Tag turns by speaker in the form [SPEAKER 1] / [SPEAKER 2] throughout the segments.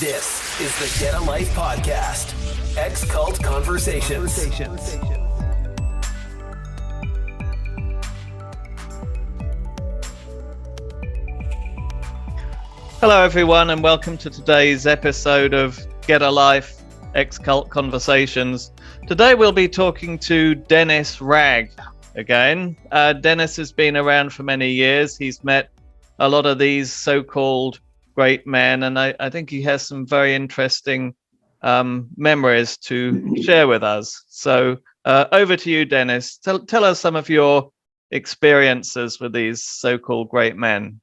[SPEAKER 1] This is the Get a Life podcast. Ex-cult conversations.
[SPEAKER 2] Hello everyone and welcome to today's episode of Get a Life, Ex-cult conversations. Today we'll be talking to Dennis Wragge again. Dennis has been around for many years. He's met a lot of these so-called great men, and I think he has some very interesting memories to share with us. So over to you, Dennis. Tell us some of your experiences with these so-called great men.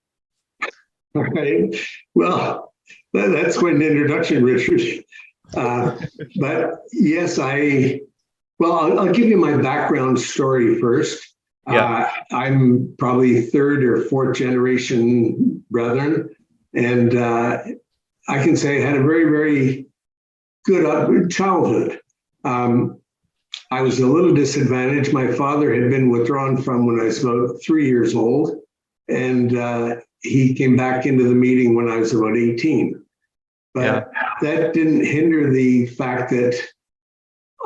[SPEAKER 3] All right. Well, that's quite an introduction, Richard. But yes, I'll give you my background story first.
[SPEAKER 2] Yeah.
[SPEAKER 3] I'm probably third or fourth generation brethren. And I can say I had a very, very good childhood. I was a little disadvantaged. My father had been withdrawn from when I was about 3 years old. And he came back into the meeting when I was about 18. But that didn't hinder the fact that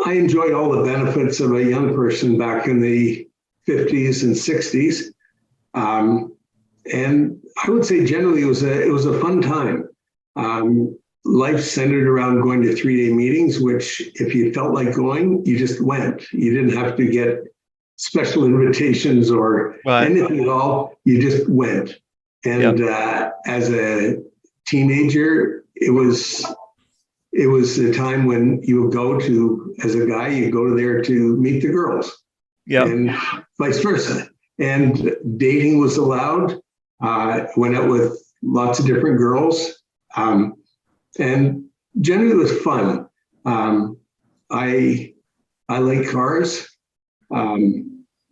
[SPEAKER 3] I enjoyed all the benefits of a young person back in the 50s and 60s. And I would say generally it was a fun time. Life centered around going to 3-day meetings, which if you felt like going, you just went. You didn't have to get special invitations or anything at all. You just went. And as a teenager, it was a time when you would go to, as a guy, you go there to meet the girls, and vice versa. And dating was allowed. Went out with lots of different girls, and generally it was fun. I like cars,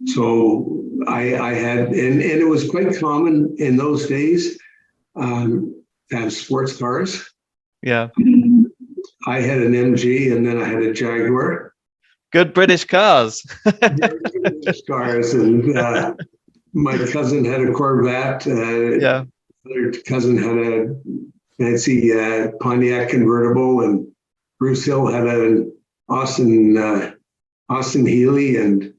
[SPEAKER 3] so I had, and it was quite common in those days to have sports cars. Yeah, I had an MG, and then I had a Jaguar.
[SPEAKER 2] Good British cars.
[SPEAKER 3] British cars, and my cousin had a Corvette. Other cousin had a fancy Pontiac convertible, and Bruce Hill had an Austin Healey, and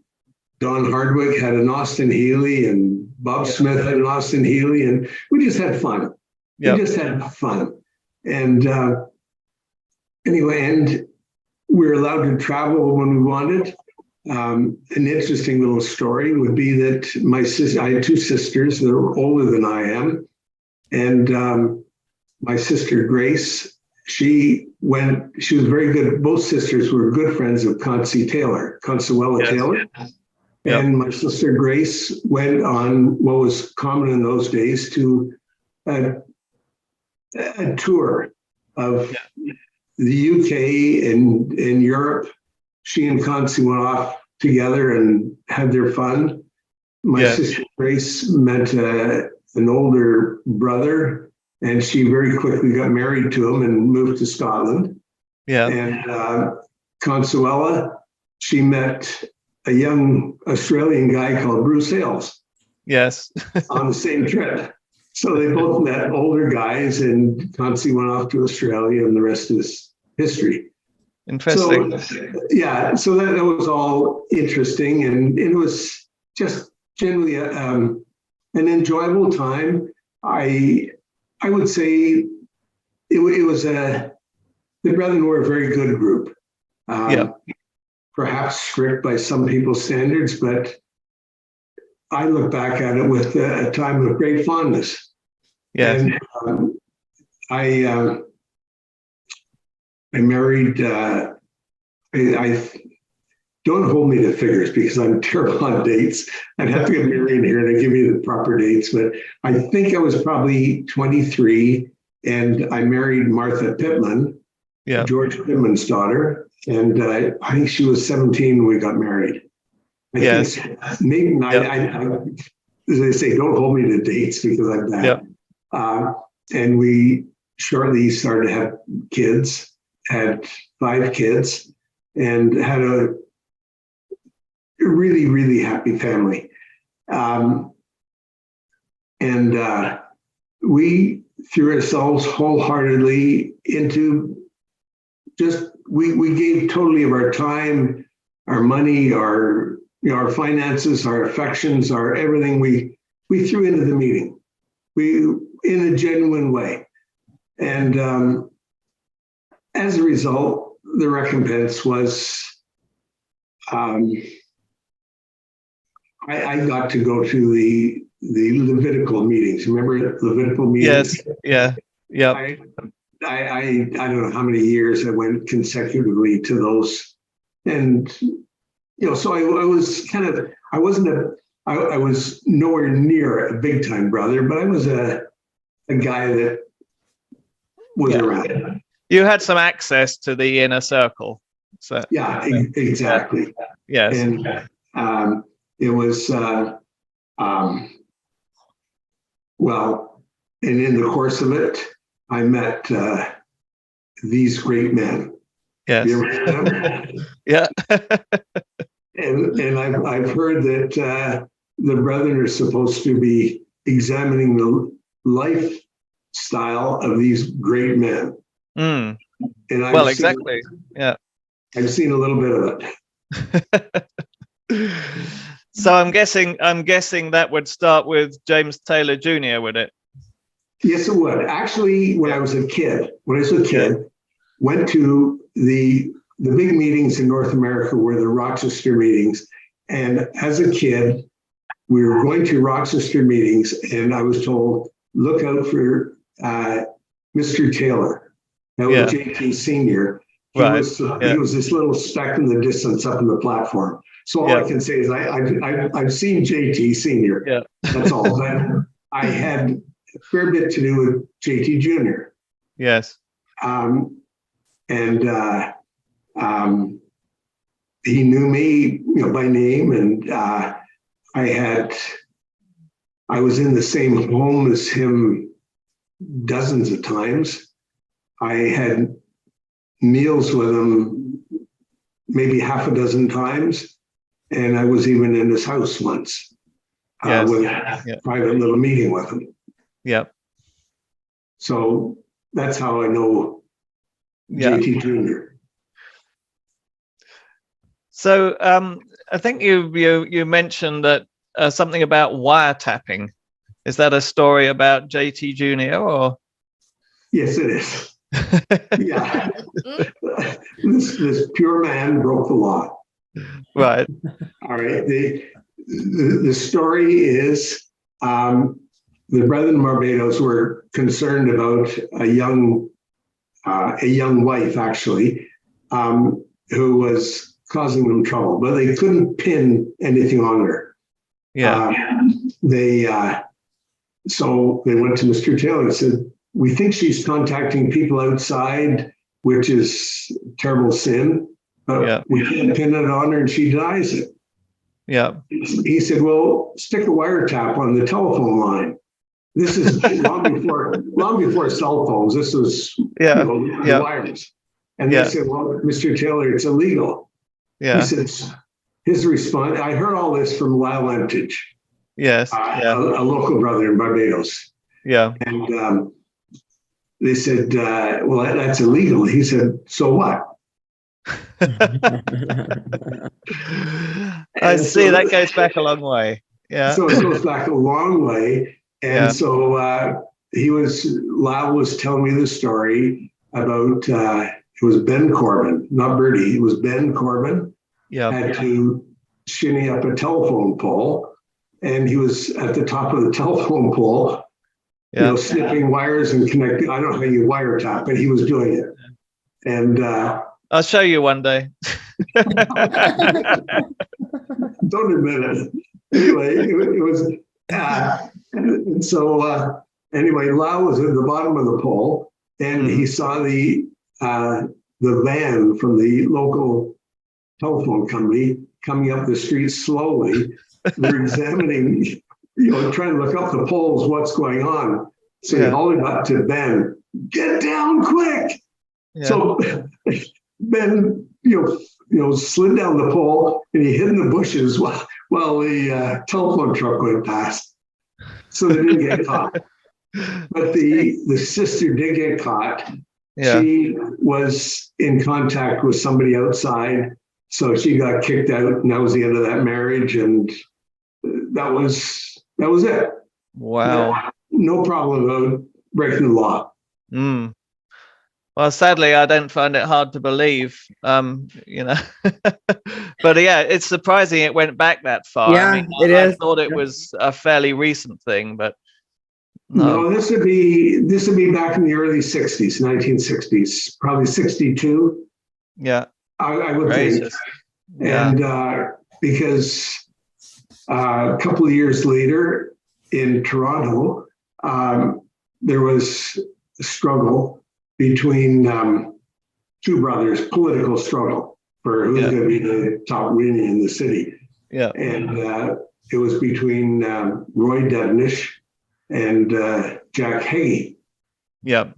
[SPEAKER 3] Don Hardwick had an Austin Healey, and Bob Smith had an Austin Healey, and we just had fun. We just had fun. And anyway, and we were allowed to travel when we wanted. An interesting little story would be that I had two sisters that were older than I am. And my sister Grace, she was very good. Both sisters were good friends of Consuela Taylor. And my sister Grace went on what was common in those days to a tour of the UK and in Europe. She and Consi went off together and had their fun. My sister Grace met an older brother, and she very quickly got married to him and moved to Scotland. And Consuela, she met a young Australian guy called Bruce Hales. On the same trip. So they both met older guys, and Consi went off to Australia, and the rest is history.
[SPEAKER 2] Interesting.
[SPEAKER 3] So that was all interesting, and it was just generally an enjoyable time. I would say it was the brethren were a very good group. Perhaps strict by some people's standards, but I look back at it with a time of great fondness. And I married, I don't hold me to figures because I'm terrible on dates. I'd have to get married here to give you the proper dates, but I think I was probably 23, and I married Martha Pittman, George Pittman's daughter, and I think she was 17 when we got married. I think maybe as they say, don't hold me to dates because I'm bad. And we shortly started to have kids, had 5 kids, and had a really, really happy family. And we threw ourselves wholeheartedly into just, we gave totally of our time, our money, our our finances, our affections, our everything. We threw into the meeting. We in a genuine way, and as a result, the recompense was I got to go to the Levitical meetings. Remember Levitical meetings?
[SPEAKER 2] Yes. Yeah.
[SPEAKER 3] I don't know how many years I went consecutively to those, and so I was kind of, I was nowhere near a big time brother, but I was a guy that was around.
[SPEAKER 2] You had some access to the inner circle. So
[SPEAKER 3] Exactly.
[SPEAKER 2] Yes.
[SPEAKER 3] And it was well, and in the course of it, I met these great men.
[SPEAKER 2] Yes.
[SPEAKER 3] You ever met them?
[SPEAKER 2] Yeah.
[SPEAKER 3] And I've heard that the brethren are supposed to be examining the lifestyle of these great men.
[SPEAKER 2] Mm.
[SPEAKER 3] And I've
[SPEAKER 2] exactly.
[SPEAKER 3] I've seen a little bit of
[SPEAKER 2] it. So I'm guessing that would start with James Taylor Jr., would it?
[SPEAKER 3] Yes, it would. Actually, when I was a kid, went to the big meetings in North America were the Rochester meetings. And as a kid, we were going to Rochester meetings, and I was told, look out for Mr. Taylor. That was JT Sr. He was this little speck in the distance up in the platform. So all I can say is I've seen JT Sr.
[SPEAKER 2] Yeah.
[SPEAKER 3] That's all. But I had a fair bit to do with JT Jr.
[SPEAKER 2] Yes.
[SPEAKER 3] He knew me, by name, and I was in the same home as him dozens of times. I had meals with him maybe half a dozen times, and I was even in his house once with a private little meeting with him.
[SPEAKER 2] Yep.
[SPEAKER 3] So that's how I know JT Jr.
[SPEAKER 2] So I think you mentioned that something about wiretapping. Is that a story about JT Jr. or?
[SPEAKER 3] Yes, it is. Yeah. This pure man broke the law.
[SPEAKER 2] Right.
[SPEAKER 3] All right. The story is the brethren in Barbados were concerned about a young wife, actually, who was causing them trouble, but they couldn't pin anything on her. So they went to Mr. Taylor and said, we think she's contacting people outside, which is terrible sin, but we can't pin it on her and she denies it. Yeah. He said, well, stick a wiretap on the telephone line. This is long before cell phones. This was wires. And they said, well, Mr. Taylor, it's illegal. Yeah. He says, his response, I heard all this from Lyle Entage. Yes. A local brother in Barbados. Yeah. And they said, well, that's illegal. He said, so what?
[SPEAKER 2] I see. That goes back a long way. Yeah.
[SPEAKER 3] So it goes back a long way. And so Lyle was telling me the story about, it was Ben Corbin, not Bertie. It was Ben Corbin. Had to shinny up a telephone pole. And he was at the top of the telephone pole, snipping wires and connecting. I don't know how you wiretap, but he was doing it. And
[SPEAKER 2] I'll show you one day.
[SPEAKER 3] Don't admit it. Anyway, it was. And so anyway, Lau was at the bottom of the pole, and he saw the van from the local telephone company coming up the street slowly. They're examining, trying to look up the poles, what's going on. So he hauled it up to Ben. Get down quick! Yeah. So Ben, slid down the pole and he hid in the bushes while the telephone truck went past. So they didn't get caught. But the sister did get caught.
[SPEAKER 2] Yeah.
[SPEAKER 3] She was in contact with somebody outside, so she got kicked out, and that was the end of that marriage, and that was it.
[SPEAKER 2] Wow.
[SPEAKER 3] No problem about breaking the law.
[SPEAKER 2] Mm. Well, sadly, I don't find it hard to believe, you know. But yeah, it's surprising it went back that far.
[SPEAKER 4] Yeah,
[SPEAKER 2] I mean,
[SPEAKER 4] it
[SPEAKER 2] I
[SPEAKER 4] is.
[SPEAKER 2] thought it was a fairly recent thing, but
[SPEAKER 3] No, this would be back in the early 60s, 1960s, probably 62.
[SPEAKER 2] Yeah.
[SPEAKER 3] I would think.
[SPEAKER 2] Yeah.
[SPEAKER 3] And because a couple of years later in Toronto, there was a struggle between two brothers, political struggle for who's going to be the top union in the city.
[SPEAKER 2] Yeah.
[SPEAKER 3] And it was between Roy Devenish and Jack Hagee.
[SPEAKER 2] Yeah.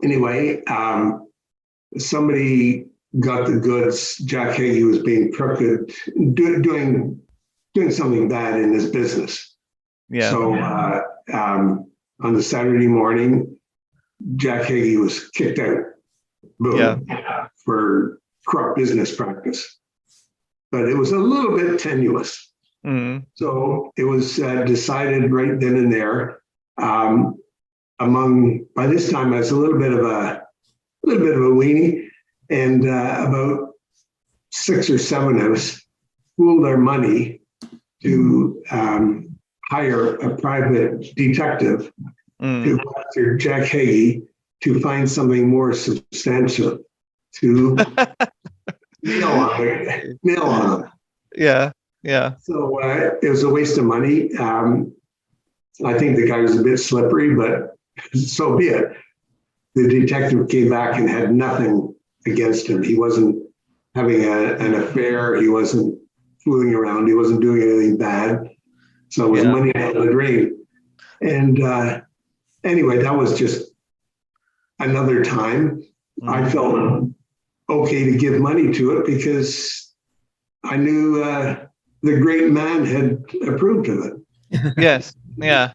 [SPEAKER 3] Anyway, somebody got the goods. Jack Hagee was being crooked, doing something bad in his business.
[SPEAKER 2] Yeah.
[SPEAKER 3] So on the Saturday morning, Jack Hagee was kicked out. Boom, for corrupt business practice. But it was a little bit tenuous.
[SPEAKER 2] Mm.
[SPEAKER 3] So it was decided right then and there. By this time, I was a little bit of a weenie, and about 6 or 7 of us pooled our money to hire a private detective to go after Jack Hagee to find something more substantial to nail on him.
[SPEAKER 2] Yeah. Yeah.
[SPEAKER 3] So it was a waste of money. I think the guy was a bit slippery, but so be it. The detective came back and had nothing against him. He wasn't having an affair. He wasn't fooling around. He wasn't doing anything bad. So it was money out of the drain. And anyway, that was just another time. I felt okay to give money to it because I knew the great man had approved of it.
[SPEAKER 2] Yes. Yeah.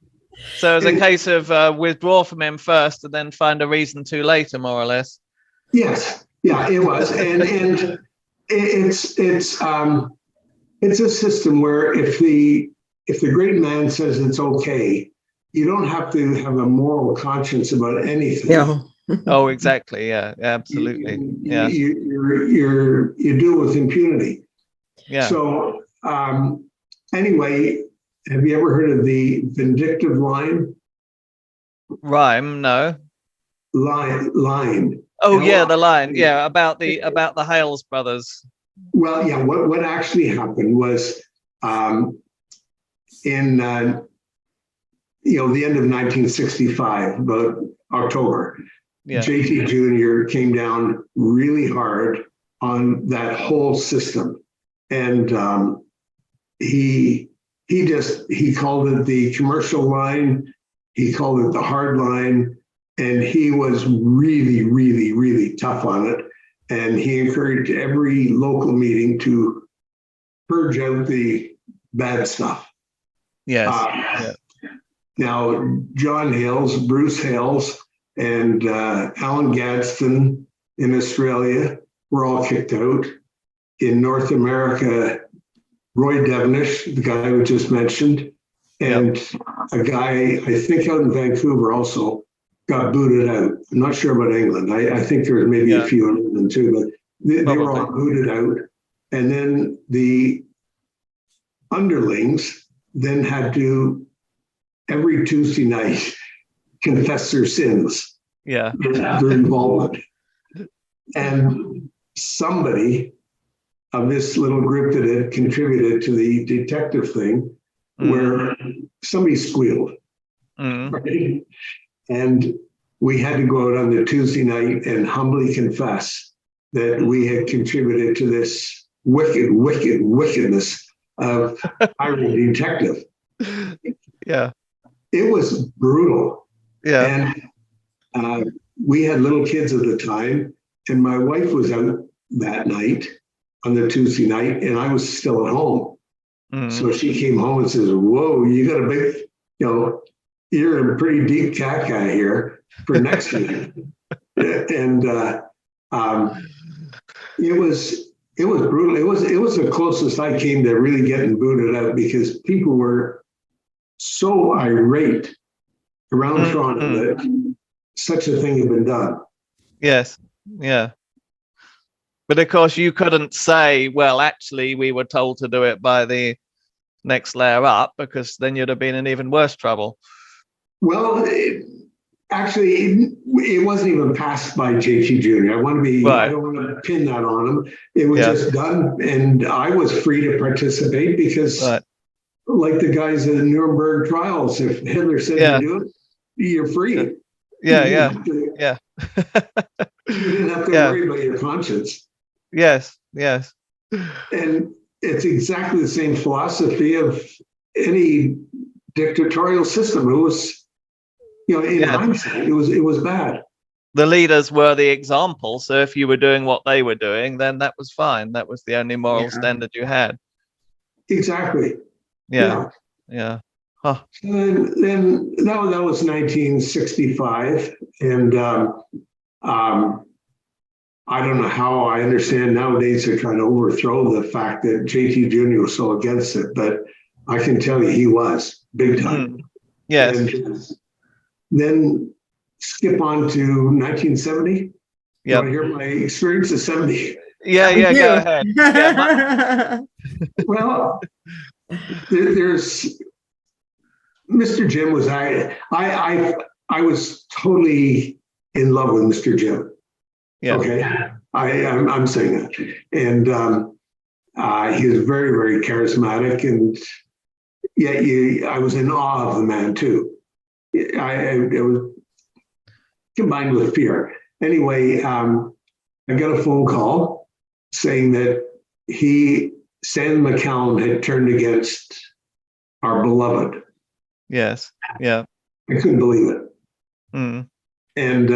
[SPEAKER 2] So it was a case of withdraw from him first and then find a reason to later, more or less.
[SPEAKER 3] Yes. Yeah, it was. And it's a system where if the great man says it's okay, you don't have to have a moral conscience about anything.
[SPEAKER 4] Yeah.
[SPEAKER 2] Oh, exactly. Yeah, absolutely.
[SPEAKER 3] You do it with impunity.
[SPEAKER 2] Yeah.
[SPEAKER 3] So anyway, have you ever heard of the vindictive line?
[SPEAKER 2] Rhyme? No.
[SPEAKER 3] Line.
[SPEAKER 2] Oh, yeah, the line. Yeah, about the Hales brothers.
[SPEAKER 3] Well, yeah. What actually happened was in the end of 1965, about October.
[SPEAKER 2] Yeah.
[SPEAKER 3] JTJr came down really hard on that whole system, and he called it the commercial line. He called it the hard line, and he was really, really, really tough on it. And he encouraged every local meeting to purge out the bad stuff.
[SPEAKER 2] Yes.
[SPEAKER 3] Now, John Hales, Bruce Hales, and Alan Gadsden in Australia were all kicked out. In North America, Roy Devenish, the guy we just mentioned, and a guy, I think out in Vancouver also, got booted out. I'm not sure about England. I think there was maybe a few in England too, but they were all booted out. And then the underlings then had to, every Tuesday night, confess their sins.
[SPEAKER 2] Yeah.
[SPEAKER 3] Their involvement. And somebody of this little group that had contributed to the detective thing, where somebody squealed. Right? And we had to go out on the Tuesday night and humbly confess that we had contributed to this wickedness of hiring a detective.
[SPEAKER 2] Yeah.
[SPEAKER 3] It was brutal.
[SPEAKER 2] Yeah.
[SPEAKER 3] And we had little kids at the time, and my wife was out that night on the Tuesday night, and I was still at home. So she came home and says, "Whoa, you got a big, you're a pretty deep cat guy here for next week. And it was brutal. It was the closest I came to really getting booted out, because people were so irate around Toronto that such a thing had been done.
[SPEAKER 2] Yes. Yeah. But of course, you couldn't say, well, actually, we were told to do it by the next layer up, because then you'd have been in even worse trouble.
[SPEAKER 3] Well, actually, it wasn't even passed by JTJr. I don't want to pin that on him. It was just done, and I was free to participate because, like the guys in the Nuremberg trials, if Hitler said to do it, you're free.
[SPEAKER 2] Yeah.
[SPEAKER 3] You didn't have to worry about your conscience.
[SPEAKER 2] Yes.
[SPEAKER 3] And it's exactly the same philosophy of any dictatorial system. It was, in hindsight, it was bad.
[SPEAKER 2] The leaders were the example. So if you were doing what they were doing, then that was fine. That was the only moral standard you had.
[SPEAKER 3] Exactly.
[SPEAKER 2] Yeah. Huh.
[SPEAKER 3] And then that was 1965, and I don't know how. I understand nowadays they're trying to overthrow the fact that JTJr was so against it, but I can tell you he was big time.
[SPEAKER 2] Yes.
[SPEAKER 3] And then skip on to 1970. You want to hear my experience of 70?
[SPEAKER 2] Yeah, go ahead. Yeah,
[SPEAKER 3] well, there's Mr. Jim was I was totally in love with Mr. Jim.
[SPEAKER 2] Yeah.
[SPEAKER 3] Okay. I'm saying that. And he was very, very charismatic, and yet I was in awe of the man too. It was combined with fear. Anyway, I got a phone call saying that Sam McCallum had turned against our beloved.
[SPEAKER 2] Yes. Yeah.
[SPEAKER 3] I couldn't believe it. And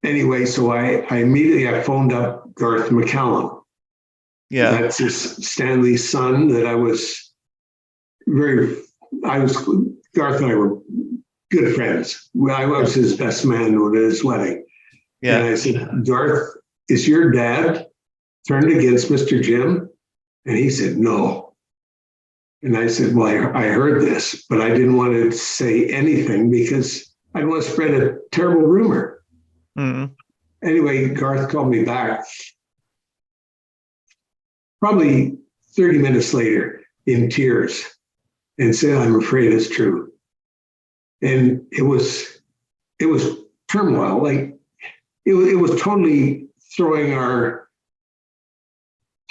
[SPEAKER 3] anyway, so I immediately phoned up Garth McCallum.
[SPEAKER 2] Yeah.
[SPEAKER 3] That's Stanley's son that Garth and I were good friends. I was his best man at his wedding. Yeah. And I said, Garth, is your dad turned against Mr. Jim? And he said, no. And I said, well, I heard this, but I didn't want to say anything because I didn't want to spread a terrible rumor. Anyway, Garth called me back probably 30 minutes later in tears and said, I'm afraid it's true. And it was turmoil. Like it was totally throwing our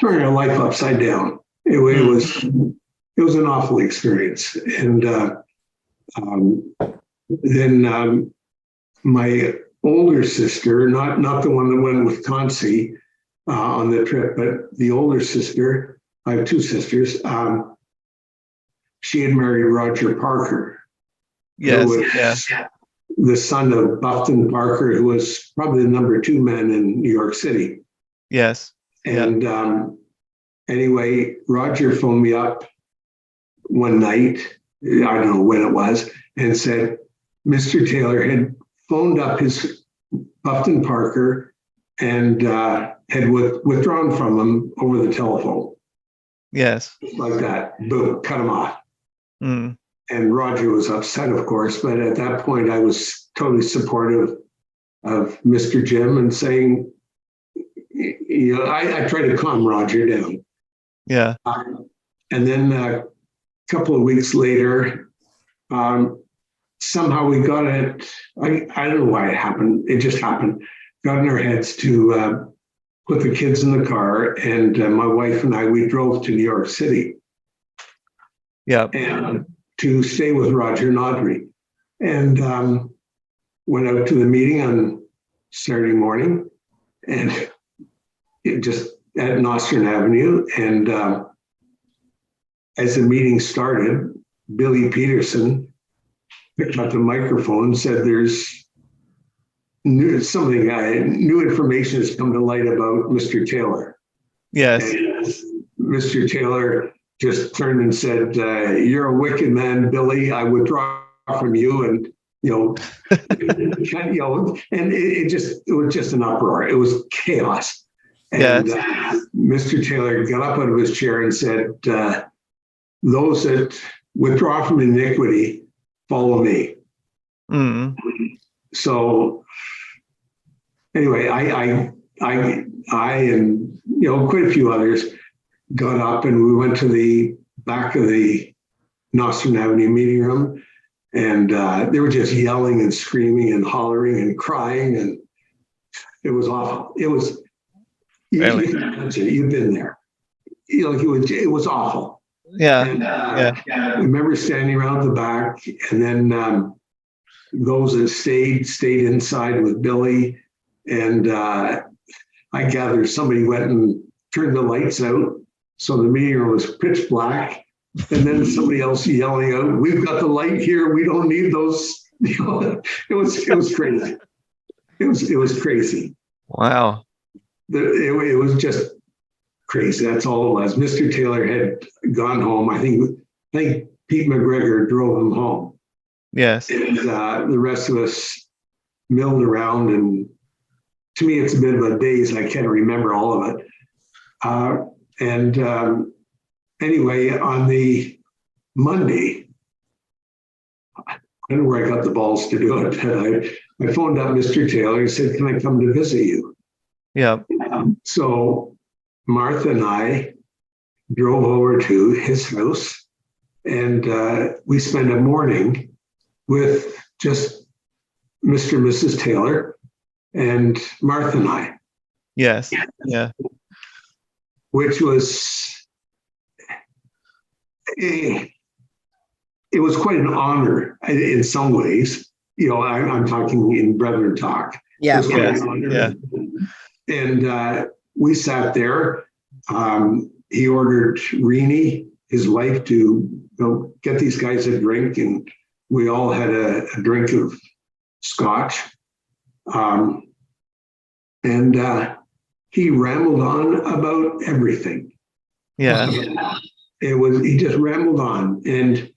[SPEAKER 3] life upside down. It was an awful experience. And then my older sister, not the one that went with Concy on the trip, but the older sister, I have two sisters, she had married Roger Parker.
[SPEAKER 2] Yes,
[SPEAKER 3] the son of Buffton Parker, who was probably the number 2 man in New York City.
[SPEAKER 2] Yes.
[SPEAKER 3] And anyway, Roger phoned me up one night, I don't know when it was, and said, Mr. Taylor had phoned up his Buffton Parker and had withdrawn from him over the telephone.
[SPEAKER 2] Yes.
[SPEAKER 3] Like that. Boom, cut him off. And Roger was upset, of course, but at that point I was totally supportive of Mr. Jim and saying, I tried to calm Roger down.
[SPEAKER 2] Yeah.
[SPEAKER 3] And then a couple of weeks later, somehow we got it. I don't know why it happened. It just happened. Got in our heads to put the kids in the car, and my wife and I, we drove to New York City.
[SPEAKER 2] Yeah.
[SPEAKER 3] And to stay with Roger and Audrey, and went out to the meeting on Saturday morning, and it just at Nostrand Avenue. And as the meeting started, Billy Peterson picked up the microphone and said, there's new information has come to light about Mr. Taylor.
[SPEAKER 2] Yes.
[SPEAKER 3] And Mr. Taylor just turned and said, "You're a wicked man, Billy. I withdraw from you." And and it was just an uproar. It was chaos. And Mr. Taylor got up out of his chair and said, "Those that withdraw from iniquity, follow me."
[SPEAKER 2] Mm.
[SPEAKER 3] So anyway, I and quite a few others got up, and we went to the back of the Nostrand Avenue meeting room, and they were just yelling and screaming and hollering and crying, and it was awful. It was
[SPEAKER 2] really?
[SPEAKER 3] You've been there. It was awful.
[SPEAKER 2] Yeah.
[SPEAKER 3] And, I remember standing around the back, and then those that stayed inside with Billy, and I gather somebody went and turned the lights out, so the meeting room was pitch black, and then somebody else yelling out, "We've got the light here. We don't need those." It was crazy. It was crazy.
[SPEAKER 2] Wow.
[SPEAKER 3] It was just crazy. That's all it was. Mr. Taylor had gone home. I think Pete McGregor drove him home.
[SPEAKER 2] Yes.
[SPEAKER 3] And the rest of us milled around, and to me, it's a bit of a daze. I can't remember all of it. Anyway, on the Monday, I don't know where I got the balls to do it, but I phoned up Mr. Taylor and said, "Can I come to visit you?"
[SPEAKER 2] Yeah.
[SPEAKER 3] So Martha and I drove over to his house, and we spent a morning with just Mr. and Mrs. Taylor and Martha and I.
[SPEAKER 2] Yes. Yeah.
[SPEAKER 3] Which was it was quite an honor in some ways. I'm talking in brethren talk.
[SPEAKER 4] Yeah.
[SPEAKER 2] Yeah.
[SPEAKER 3] And we sat there. He ordered Renee, his wife, to get these guys a drink, and we all had a drink of scotch. And he rambled on about everything.
[SPEAKER 2] Yeah.
[SPEAKER 3] He just rambled on. And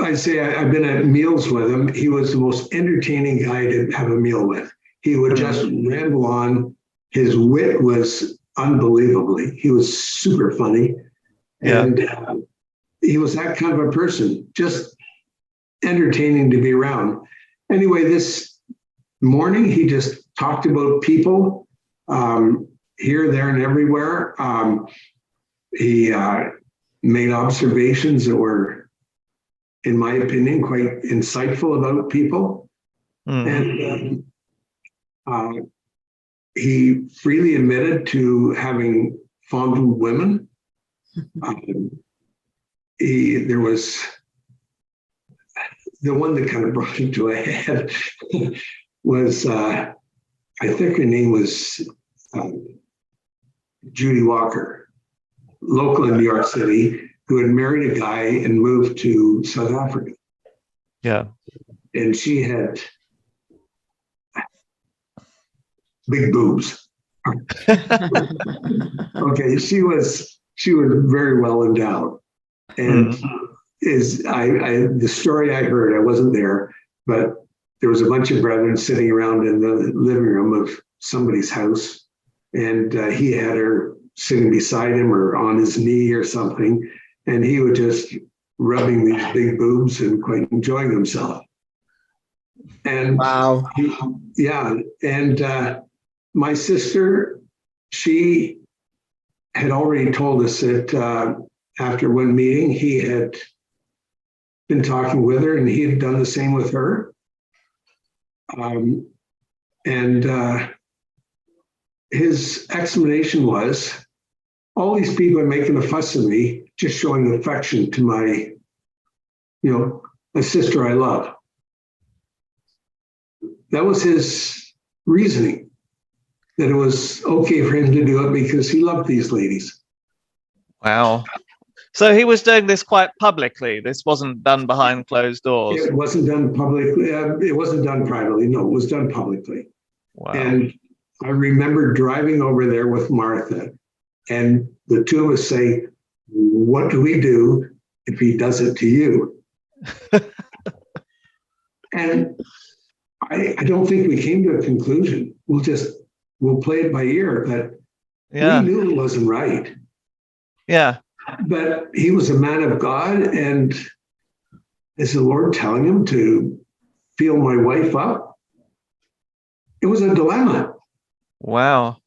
[SPEAKER 3] I say I've been at meals with him. He was the most entertaining guy to have a meal with. He would just ramble on. His wit was unbelievably. He was super funny.
[SPEAKER 2] Yeah.
[SPEAKER 3] And he was that kind of a person, just entertaining to be around. Anyway, this morning, he just talked about people here, there, and everywhere. He made observations that were, in my opinion, quite insightful about people. And he freely admitted to having fondled women. There was the one that kind of brought him to a head was, I think her name was Judy Walker, local in New York City, who had married a guy and moved to South Africa.
[SPEAKER 2] Yeah.
[SPEAKER 3] And she had big boobs. Okay, she was very well endowed, and the story I heard, I wasn't there, but there was a bunch of brethren sitting around in the living room of somebody's house, and he had her sitting beside him or on his knee or something, and he was just rubbing these big boobs and quite enjoying himself. And
[SPEAKER 4] wow.
[SPEAKER 3] My sister, she had already told us that after one meeting, he had been talking with her, and he had done the same with her. His explanation was, all these people are making a fuss of me, just showing affection to my, a sister I love. That was his reasoning, that it was okay for him to do it because he loved these ladies.
[SPEAKER 2] Wow. So he was doing this quite publicly. This wasn't done behind closed doors.
[SPEAKER 3] It wasn't done publicly. It wasn't done privately. No, it was done publicly.
[SPEAKER 2] Wow.
[SPEAKER 3] And I remember driving over there with Martha, And the two of us say, what do we do if he does it to you? And I don't think we came to a conclusion. We'll play it by ear, but we knew it wasn't right.
[SPEAKER 2] Yeah.
[SPEAKER 3] But he was a man of God, and is the Lord telling him to feel my wife up? It was a dilemma.
[SPEAKER 2] Wow.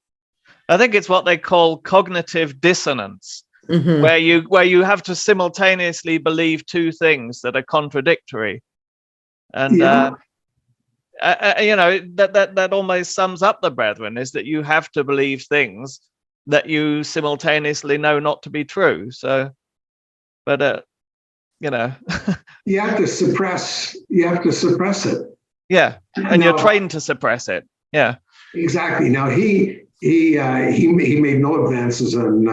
[SPEAKER 2] I think it's what they call cognitive dissonance, where you have to simultaneously believe two things that are contradictory. And that almost sums up the brethren, is that you have to believe things that you simultaneously know not to be true. So, but
[SPEAKER 3] you have to suppress it.
[SPEAKER 2] Yeah, and you're trained to suppress it. Yeah,
[SPEAKER 3] exactly. Now he made no advances on,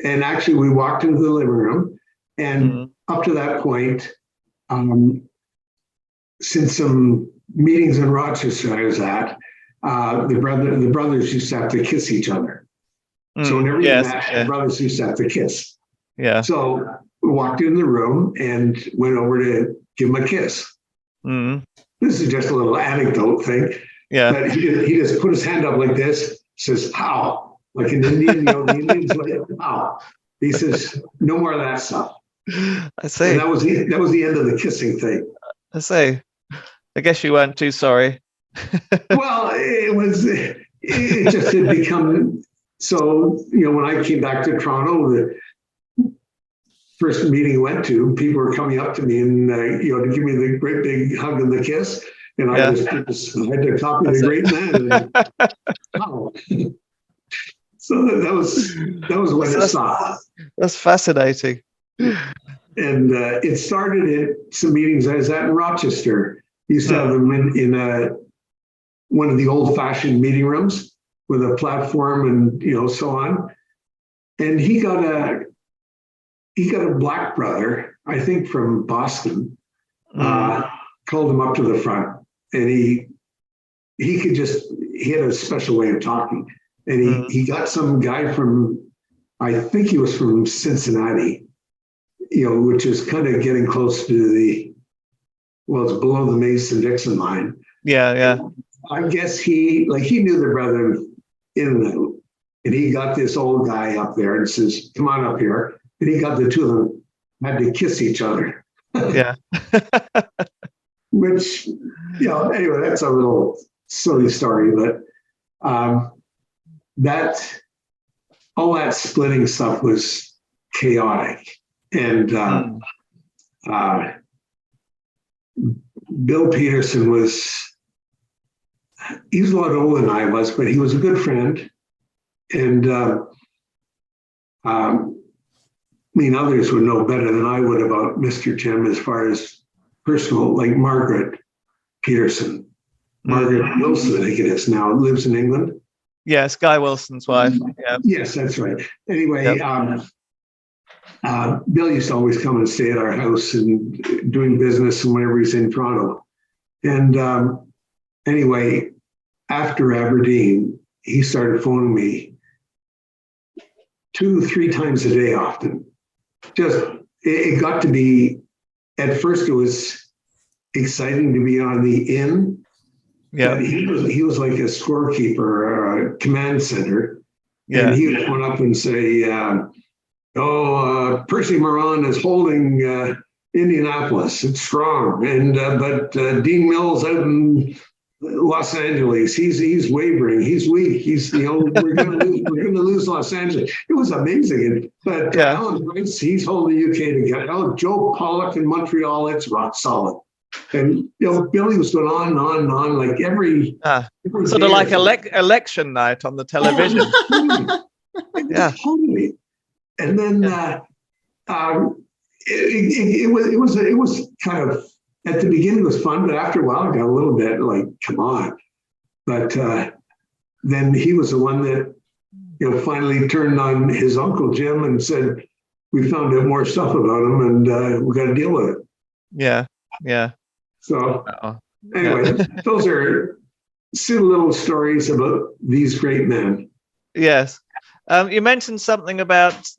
[SPEAKER 3] and actually we walked into the living room, and up to that point, since some meetings in Rochester I was at, the brothers used to have to kiss each other. So whenever you met, the brothers used to have to kiss.
[SPEAKER 2] Yeah.
[SPEAKER 3] So we walked in the room and went over to give him a kiss. This is just a little anecdote thing.
[SPEAKER 2] Yeah.
[SPEAKER 3] But he just put his hand up like this, says, "Pow," like an Indian. The Indians like, "Pow." He says, "No more of that stuff."
[SPEAKER 2] I see.
[SPEAKER 3] And that was the end of the kissing thing.
[SPEAKER 2] I see. I guess you weren't too sorry.
[SPEAKER 3] Well, it just had become so. When I came back to Toronto, the first meeting I went to, people were coming up to me and to give me the great big hug and the kiss, and I had to copy the great man. And, wow. So that was when it stopped.
[SPEAKER 2] That's fascinating.
[SPEAKER 3] And it started at some meetings I was at in Rochester. Used to have them in one of the old-fashioned meeting rooms with a platform and so on. And he got a black brother, I think from Boston, called him up to the front, and he had a special way of talking, and he got some guy from, I think he was from Cincinnati, which is kind of getting close to it's below the Mason-Dixon line.
[SPEAKER 2] Yeah.
[SPEAKER 3] I guess he knew the brethren in and out, and he got this old guy up there and says, "Come on up here." And he got the two of them had to kiss each other.
[SPEAKER 2] Yeah.
[SPEAKER 3] Which, anyway, that's a little silly story, but all that splitting stuff was chaotic. And Bill Peterson he was a lot older than I was, but he was a good friend. And others would know better than I would about Mr. Jim as far as personal, like Margaret Peterson. Margaret Wilson, I think it is now, lives in England.
[SPEAKER 2] Yes, Guy Wilson's wife. Yeah.
[SPEAKER 3] Yes, that's right. Anyway, Bill used to always come and stay at our house and doing business and whenever he's in Toronto. And anyway, after Aberdeen, he started phoning me 2-3 times a day often. It got to be, at first it was exciting to be on the inn. Yeah. He was like a scorekeeper or a command center. Yeah. And he would come up and say, Percy Moran is holding Indianapolis. It's strong. And but Dean Mills out in Los Angeles, he's wavering. He's weak. We're gonna lose Los Angeles. It was amazing. But Alan Rice, he's holding the UK together. Joe Pollock in Montreal, it's rock solid. And Billy was going on and on, like every
[SPEAKER 2] sort of like election night on the television.
[SPEAKER 3] Totally. And then it was kind of, at the beginning it was fun, but after a while it got a little bit like, come on. But then he was the one that finally turned on his Uncle Jim and said, we found out more stuff about him and we got to deal with it.
[SPEAKER 2] Yeah.
[SPEAKER 3] So anyway, those are silly little stories about these great men.
[SPEAKER 2] Yes. You mentioned something about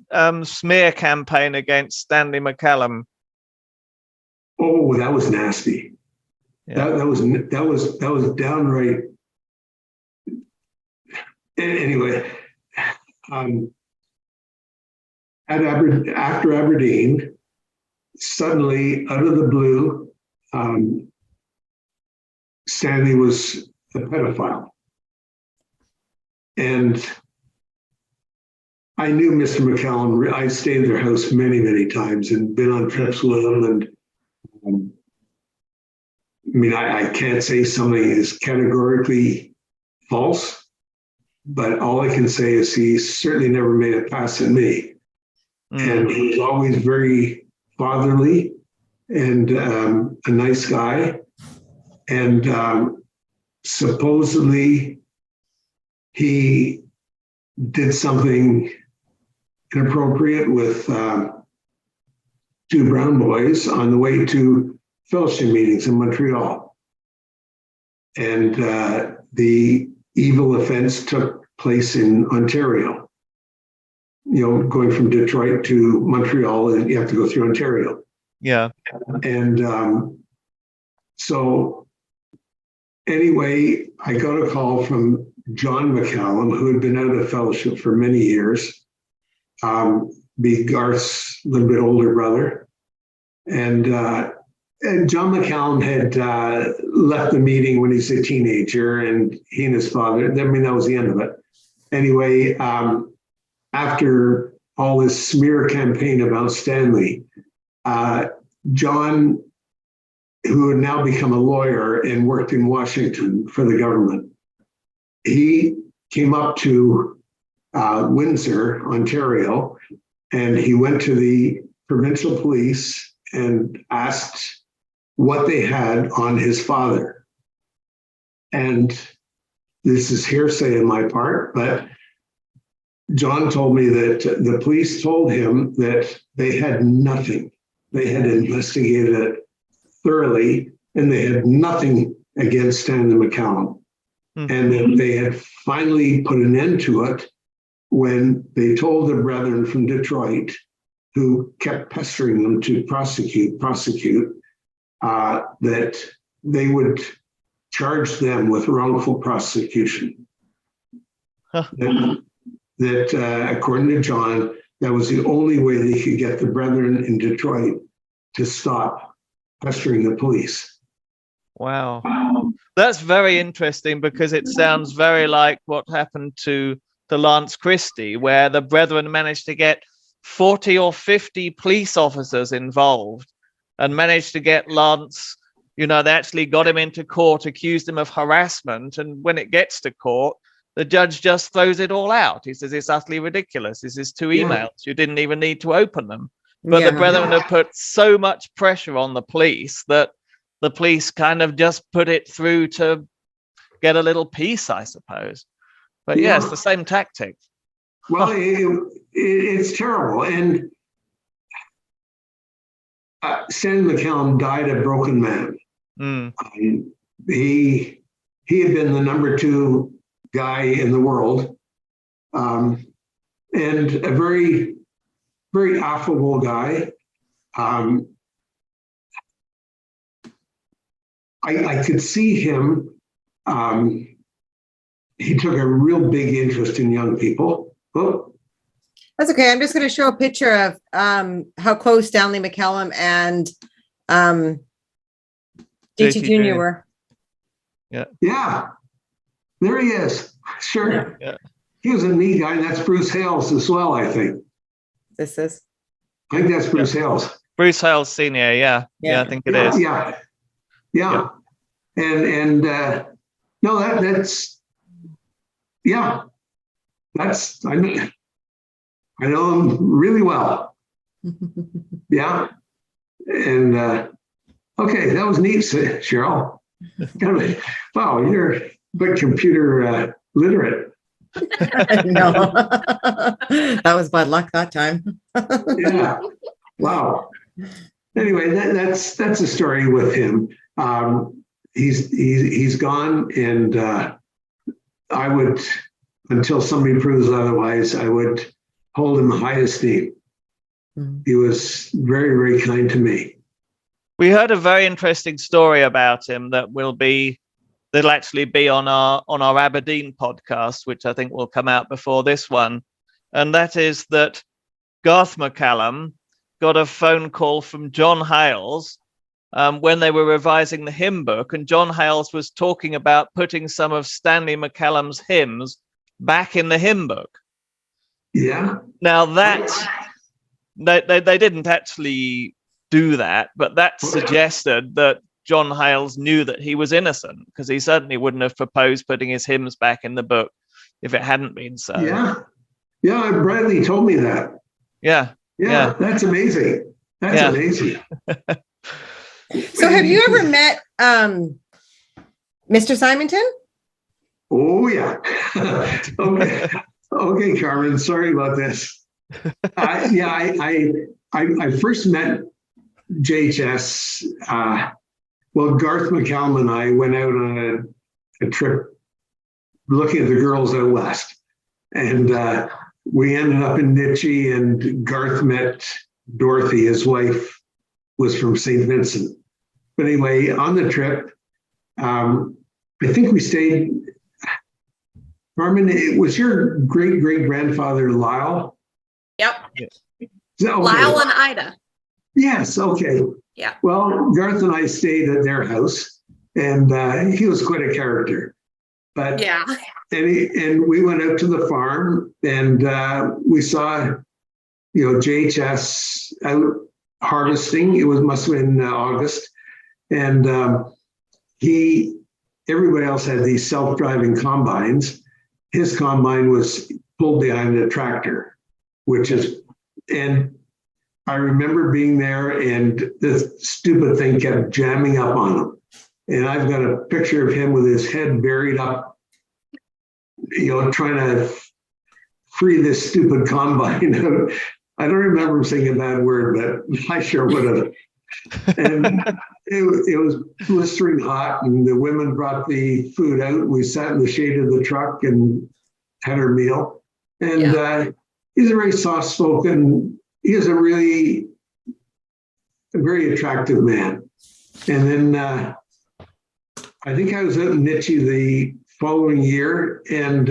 [SPEAKER 2] smear campaign against Stanley McCallum.
[SPEAKER 3] Oh, that was nasty. Yeah. That was downright. Anyway, after Aberdeen, suddenly out of the blue, Stanley was a pedophile, and I knew Mr. McCallum. I stayed at their house many times and been on trips with him. And I mean, I can't say something is categorically false, but all I can say is he certainly never made a pass at me. And he was always very fatherly and a nice guy. And supposedly he did something inappropriate with two brown boys on the way to fellowship meetings in Montreal. And the evil offense took place in Ontario. You know, going from Detroit to Montreal, you have to go through Ontario.
[SPEAKER 2] Yeah.
[SPEAKER 3] And so anyway, I got a call from John McCallum, who had been out of fellowship for many years, be Garth's little bit older brother. And John McCallum had left the meeting when he was a teenager, and he and his father, I mean, that was the end of it. Anyway, after all this smear campaign about Stanley, John, who had now become a lawyer and worked in Washington for the government, he came up to Windsor, Ontario, and he went to the provincial police and asked what they had on his father. And this is hearsay on my part, but John told me that the police told him that they had nothing. They had investigated it thoroughly, and they had nothing against Stanley McCallum. And that they had finally put an end to it when they told the brethren from Detroit, who kept pestering them to prosecute, that they would charge them with wrongful prosecution. That according to John, that was the only way they could get the brethren in Detroit to stop pestering the police.
[SPEAKER 2] Wow. That's very interesting, because it sounds very like what happened to Lance Christie, where the brethren managed to get 40 or 50 police officers involved and managed to get Lance, you know, they actually got him into court, accused him of harassment. And when it gets to court, the judge just throws it all out. He says, it's utterly ridiculous. This is two emails. You didn't even need to open them. But the brethren have put so much pressure on the police that the police kind of just put it through to get a little peace, I suppose. But yeah, it's the same tactic.
[SPEAKER 3] Well, it's terrible. And Stanley McCallum died a broken man. He had been the number 2 guy in the world, and a very, very affable guy. I could see him. He took a real big interest in young people. Oh.
[SPEAKER 4] That's okay. I'm just going to show a picture of how close Stanley McCallum and JTJr were.
[SPEAKER 3] Yeah. There he is. Sure. Yeah. He was a neat guy, and that's Bruce Hales as well, I think.
[SPEAKER 4] This is?
[SPEAKER 3] I think that's Bruce Hales.
[SPEAKER 2] Bruce Hales Sr., yeah, I think it is.
[SPEAKER 3] Yeah. And no, that's I know him really well. Yeah. And okay, that was neat, Cheryl. Wow, you're a bit computer literate.
[SPEAKER 4] No. That was bad luck that time.
[SPEAKER 3] Yeah. Wow. Anyway, that's a story with him. He's gone, and I would until somebody proves otherwise, I would hold him in high esteem. He was very, very kind to me.
[SPEAKER 2] We heard a very interesting story about him that'll actually be on our Aberdeen podcast, which I think will come out before this one. And that is that Garth McCallum got a phone call from John Hales when they were revising the hymn book, and John Hales was talking about putting some of Stanley McCallum's hymns back in the hymn book.
[SPEAKER 3] Yeah.
[SPEAKER 2] Now they didn't actually do that, but that suggested that John Hales knew that he was innocent, because he certainly wouldn't have proposed putting his hymns back in the book if it hadn't been so.
[SPEAKER 3] Yeah, Bradley told me that.
[SPEAKER 2] Yeah,
[SPEAKER 3] that's amazing. That's amazing.
[SPEAKER 4] So have you ever met Mr. Simonton?
[SPEAKER 3] Oh yeah. Okay, Carmen, sorry about this. I first met JHS. Garth McCallum and I went out on a trip looking at the girls out west. And we ended up in Nitchie, and Garth met Dorothy, his wife was from St. Vincent. But anyway, on the trip, I think we stayed, Carmen, it was your great-great-grandfather, Lyle?
[SPEAKER 5] Yep.
[SPEAKER 3] Okay.
[SPEAKER 5] Lyle and Ida.
[SPEAKER 3] Yes, okay.
[SPEAKER 5] Yeah.
[SPEAKER 3] Well, Garth and I stayed at their house, and he was quite a character. But
[SPEAKER 5] yeah.
[SPEAKER 3] And we went out to the farm, and we saw, JHS out harvesting. It must have been August, and everybody else had these self-driving combines. His combine was pulled behind a tractor, and I remember being there, and this stupid thing kept jamming up on him. And I've got a picture of him with his head buried up, trying to free this stupid combine out. I don't remember him saying a bad word, but I sure would have. And it was blistering hot, and the women brought the food out. We sat in the shade of the truck and had our meal. And he's a very soft-spoken, he is a very attractive man. And then I think I was out in Nitchie the following year, and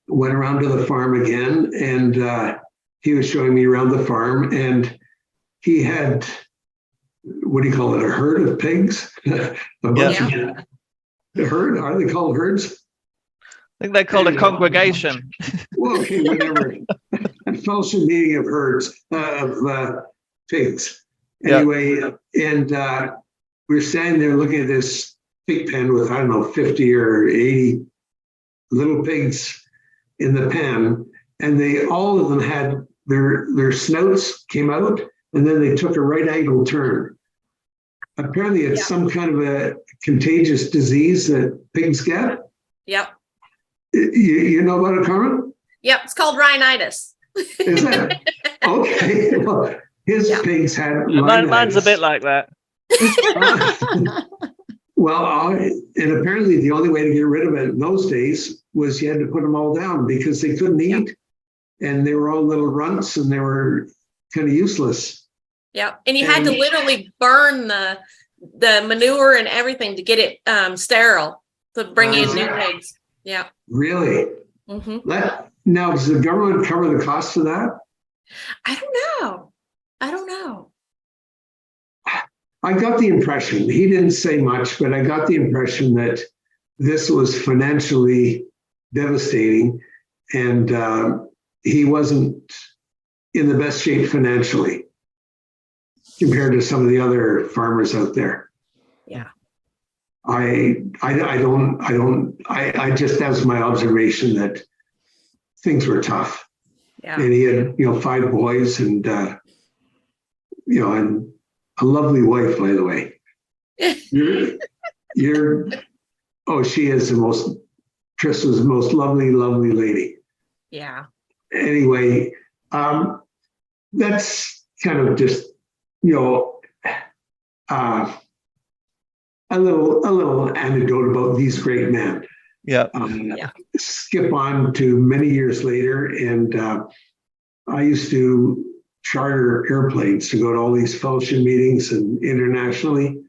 [SPEAKER 3] went around to the farm again, and he was showing me around the farm, and he had, what do you call it, a herd of pigs? A herd? Are they called herds?
[SPEAKER 2] I think they're called a congregation.
[SPEAKER 3] Well, okay, whatever. A fellowship meeting of herds of pigs. Anyway, and we were standing there looking at this pig pen with, 50 or 80 little pigs in the pen, and all of them had their snouts came out, and then they took a right angle turn. Apparently, it's some kind of a contagious disease that pigs get.
[SPEAKER 5] Yep.
[SPEAKER 3] You know about it, Carmen?
[SPEAKER 5] Yep, it's called rhinitis.
[SPEAKER 3] Is that? Okay. Well, his pigs had rhinitis.
[SPEAKER 2] Mine's a bit like that.
[SPEAKER 3] And apparently the only way to get rid of it in those days was you had to put them all down, because they couldn't eat, and they were all little runts, and they were kind of useless.
[SPEAKER 5] Yep, and you had to literally burn the manure and everything to get it sterile to bring in new pigs. Yeah.
[SPEAKER 3] Really?
[SPEAKER 5] Mm-hmm.
[SPEAKER 3] Now, does the government cover the cost of that?
[SPEAKER 5] I don't know.
[SPEAKER 3] I got the impression, he didn't say much, but I got the impression that this was financially devastating, and he wasn't in the best shape financially compared to some of the other farmers out there.
[SPEAKER 5] Yeah.
[SPEAKER 3] I just, that was my observation, that things were tough.
[SPEAKER 5] Yeah.
[SPEAKER 3] And he had, 5 boys, and and a lovely wife, by the way. She is Trish was the most lovely lovely lady.
[SPEAKER 5] Yeah.
[SPEAKER 3] Anyway, that's kind of just, a little anecdote about these great men.
[SPEAKER 2] Yeah.
[SPEAKER 3] Skip on to many years later, and I used to charter airplanes to go to all these fellowship meetings and internationally.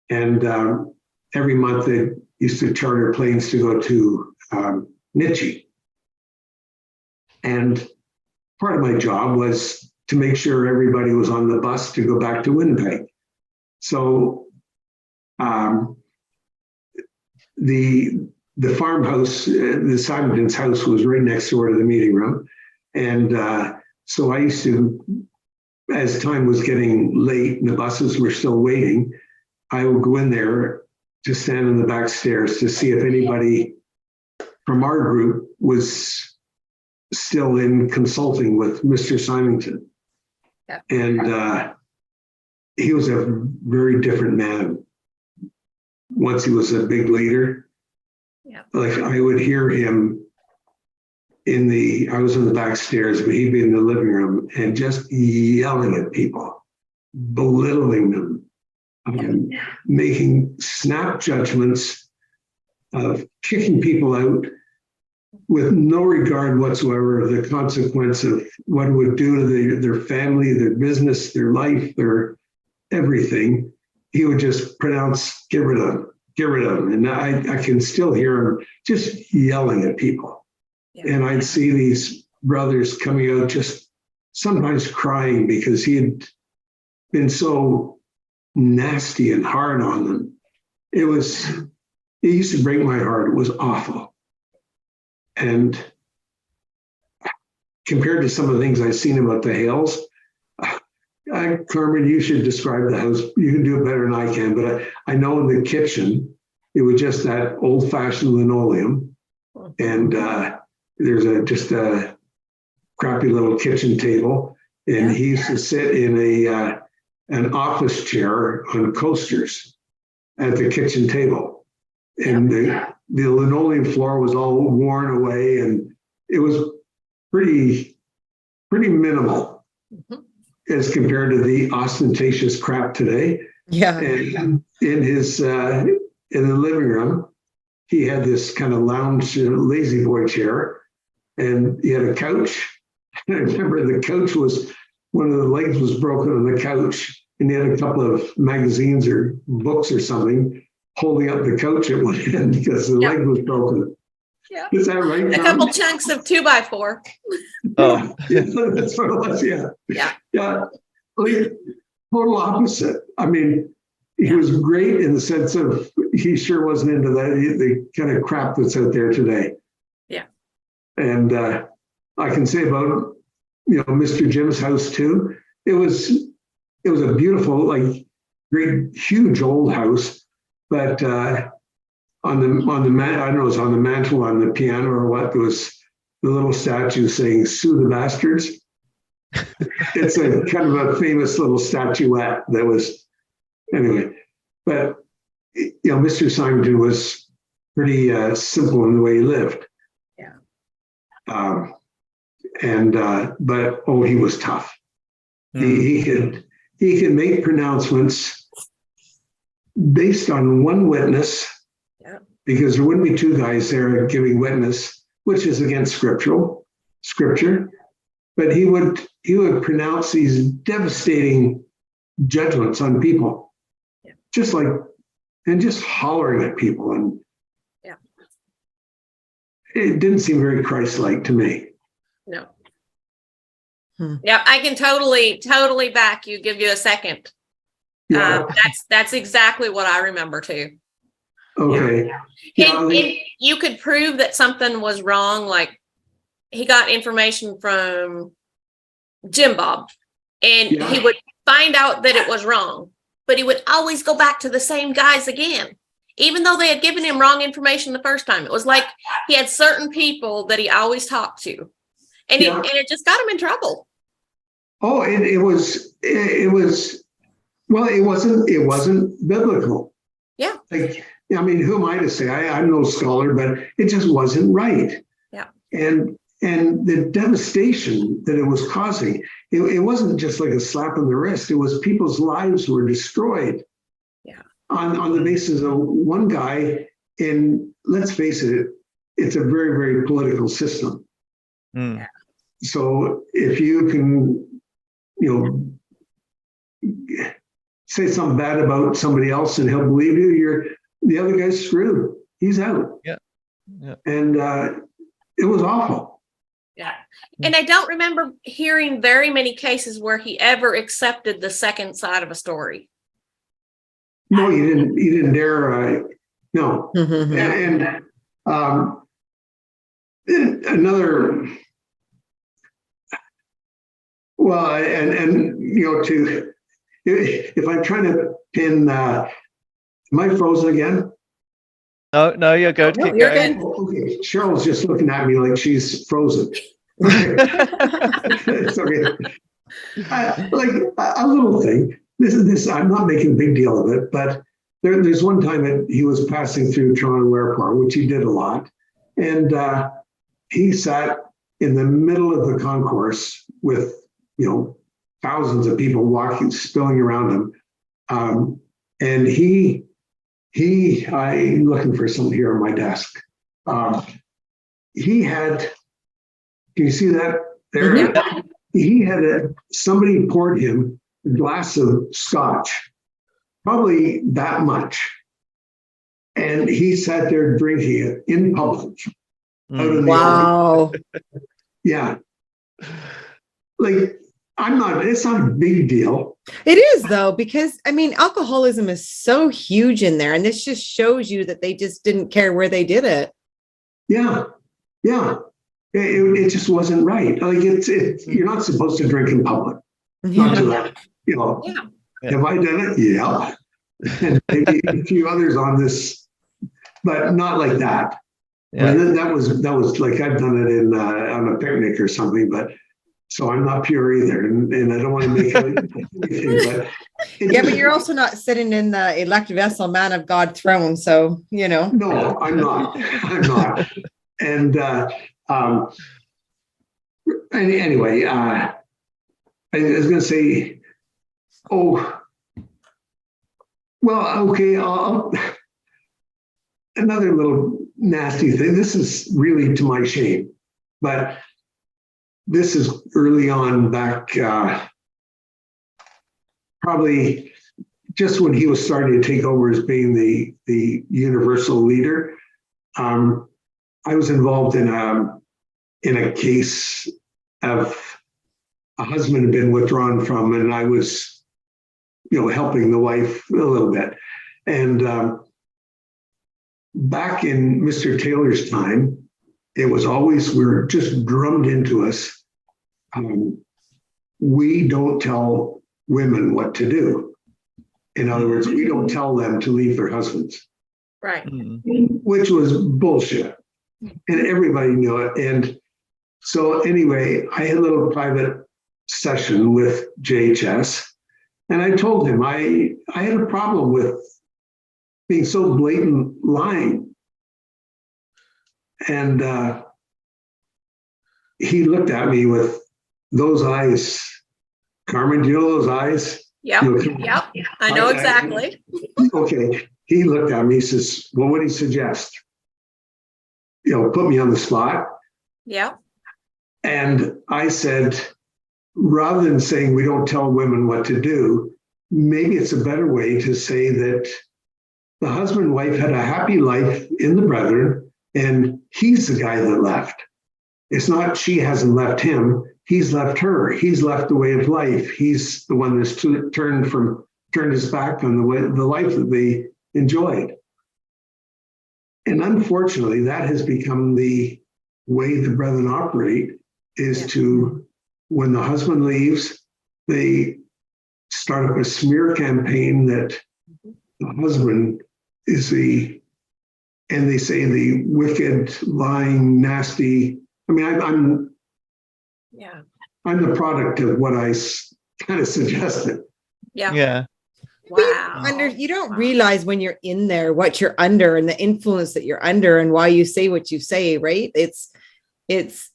[SPEAKER 3] And every month they used to charter planes to go to Nichi. And part of my job was to make sure everybody was on the bus to go back to Winnipeg. So the farmhouse, the Simonton's house was right next door to the meeting room. And so I used to, as time was getting late and the buses were still waiting, I would go in there to stand in the back stairs to see if anybody from our group was still in consulting with Mr. Simonton.
[SPEAKER 5] Yeah.
[SPEAKER 3] And he was a very different man. Once he was a big leader, like I would hear him I was in the back stairs, but he'd be in the living room and just yelling at people, belittling them, making snap judgments of kicking people out with no regard whatsoever of the consequence of what it would do to their family, their business, their life, their everything. He would just pronounce, get rid of them. And I can still hear him just yelling at people. Yeah. And I'd see these brothers coming out just sometimes crying because he had been so nasty and hard on them. It used to break my heart. It was awful. And compared to some of the things I've seen about the Hales, Carmen, you should describe the house. You can do it better than I can, but I know in the kitchen, it was just that old-fashioned linoleum. And there's just a crappy little kitchen table. And he used to sit in an office chair on coasters at the kitchen table. And the linoleum floor was all worn away, and it was pretty minimal as compared to the ostentatious crap today.
[SPEAKER 4] Yeah.
[SPEAKER 3] And in the living room, he had this kind of lounge lazy boy chair, and he had a couch. I remember the couch was, one of the legs was broken on the couch, and he had a couple of magazines or books or something holding up the couch at one end because the leg was broken.
[SPEAKER 5] Yeah.
[SPEAKER 3] Is that right,
[SPEAKER 5] A couple chunks of 2x4.
[SPEAKER 2] Oh,
[SPEAKER 3] yeah, that's what it was. Yeah. Like, total opposite. I mean, he was great in the sense of he sure wasn't into the kind of crap that's out there today.
[SPEAKER 5] Yeah.
[SPEAKER 3] And I can say about Mr. Jim's house too. It was a beautiful, like, great, huge old house, but on the I don't know, it was on the mantle on the piano or what, there was the little statue saying "Sue the Bastards." It's a kind of a famous little statuette that was, anyway. But Mr. Simonton was pretty simple in the way he lived.
[SPEAKER 5] Yeah.
[SPEAKER 3] But he was tough. He could make pronouncements based on one witness, because there wouldn't be two guys there giving witness, which is against scripture. But he would pronounce these devastating judgments on people, just hollering at people, and it didn't seem very Christ-like to me.
[SPEAKER 5] No. Yeah, I can totally back you. Give you a second.
[SPEAKER 3] Yeah.
[SPEAKER 5] That's exactly what I remember too.
[SPEAKER 3] Okay.
[SPEAKER 5] And you could prove that something was wrong, like he got information from Jim Bob, and he would find out that it was wrong, but he would always go back to the same guys again, even though they had given him wrong information the first time. It was like he had certain people that he always talked to, and it just got him in trouble.
[SPEAKER 3] Oh, it wasn't biblical.
[SPEAKER 5] Yeah.
[SPEAKER 3] Like, I mean, who am I to say? I'm no scholar, but it just wasn't right.
[SPEAKER 5] Yeah.
[SPEAKER 3] And the devastation that it was causing, it wasn't just like a slap on the wrist. It was people's lives were destroyed.
[SPEAKER 5] Yeah.
[SPEAKER 3] On the basis of one guy in let's face it, it's a very, very political system.
[SPEAKER 2] Mm.
[SPEAKER 3] So if you can, say something bad about somebody else and he'll believe you, the other guy's screwed. He's out.
[SPEAKER 2] Yeah.
[SPEAKER 3] And it was awful.
[SPEAKER 5] Yeah. And I don't remember hearing very many cases where he ever accepted the second side of a story.
[SPEAKER 3] No, he didn't dare. No.
[SPEAKER 4] Mhm.
[SPEAKER 3] And another, well, and if I'm trying to pin, am I frozen again?
[SPEAKER 2] No, you're good.
[SPEAKER 4] No,
[SPEAKER 2] Keep
[SPEAKER 4] you're
[SPEAKER 2] going.
[SPEAKER 4] good.
[SPEAKER 3] Okay, Cheryl's just looking at me like she's frozen. It's okay. Like a little thing. This. I'm not making a big deal of it, but there's one time that he was passing through Toronto Airport, which he did a lot, and he sat in the middle of the concourse with thousands of people spilling around him, and I'm looking for something here on my desk. He had, can you see that there?
[SPEAKER 5] Yeah.
[SPEAKER 3] He had somebody poured him a glass of scotch, probably that much. And he sat there drinking it in public. Out in the
[SPEAKER 4] Wow.
[SPEAKER 3] open. Yeah. Like, it's not a big deal.
[SPEAKER 4] It is though, because alcoholism is so huge in there. And this just shows you that they just didn't care where they did it.
[SPEAKER 3] Yeah. Yeah. It just wasn't right. Like you're not supposed to drink in public. Not to that, Have I done it? Yeah. And maybe a few others on this, but not like that.
[SPEAKER 2] Yeah.
[SPEAKER 3] That was like I've done it on a picnic or something, but so I'm not pure either, and I don't want to make anything. But
[SPEAKER 4] but you're also not sitting in the elect vessel, man of God throne. So
[SPEAKER 3] No, I'm not. I'm not. And anyway, I was going to say, okay, another little nasty thing. This is really to my shame, but this is early on back, probably just when he was starting to take over as being the universal leader. I was involved in a case of a husband had been withdrawn from, and I was, helping the wife a little bit. And back in Mr. Taylor's time, it was always, we were just drummed into us. We don't tell women what to do. In other words, we don't tell them to leave their husbands.
[SPEAKER 5] Right.
[SPEAKER 3] Which was bullshit. And everybody knew it. And so anyway, I had a little private session with JHS, and I told him I had a problem with being so blatant lying. And he looked at me with those eyes. Carmen, do you know those eyes?
[SPEAKER 5] Yep. Yep. I know exactly.
[SPEAKER 3] Okay. He looked at me, he says, "Well, what do you suggest? Put me on the spot."
[SPEAKER 5] Yep.
[SPEAKER 3] And I said, rather than saying we don't tell women what to do, maybe it's a better way to say that the husband and wife had a happy life in the brethren, and he's the guy that left. It's not she hasn't left him, he's left her. He's left the way of life. He's the one that's turned his back on the life that they enjoyed. And unfortunately, that has become the way the brethren operate, is to, when the husband leaves, they start up a smear campaign that the husband is and they say the wicked, lying, nasty. I'm the product of what I kind of suggested.
[SPEAKER 2] Yeah.
[SPEAKER 5] Wow.
[SPEAKER 4] You don't realize when you're in there what you're under and the influence that you're under and why you say what you say, right? It's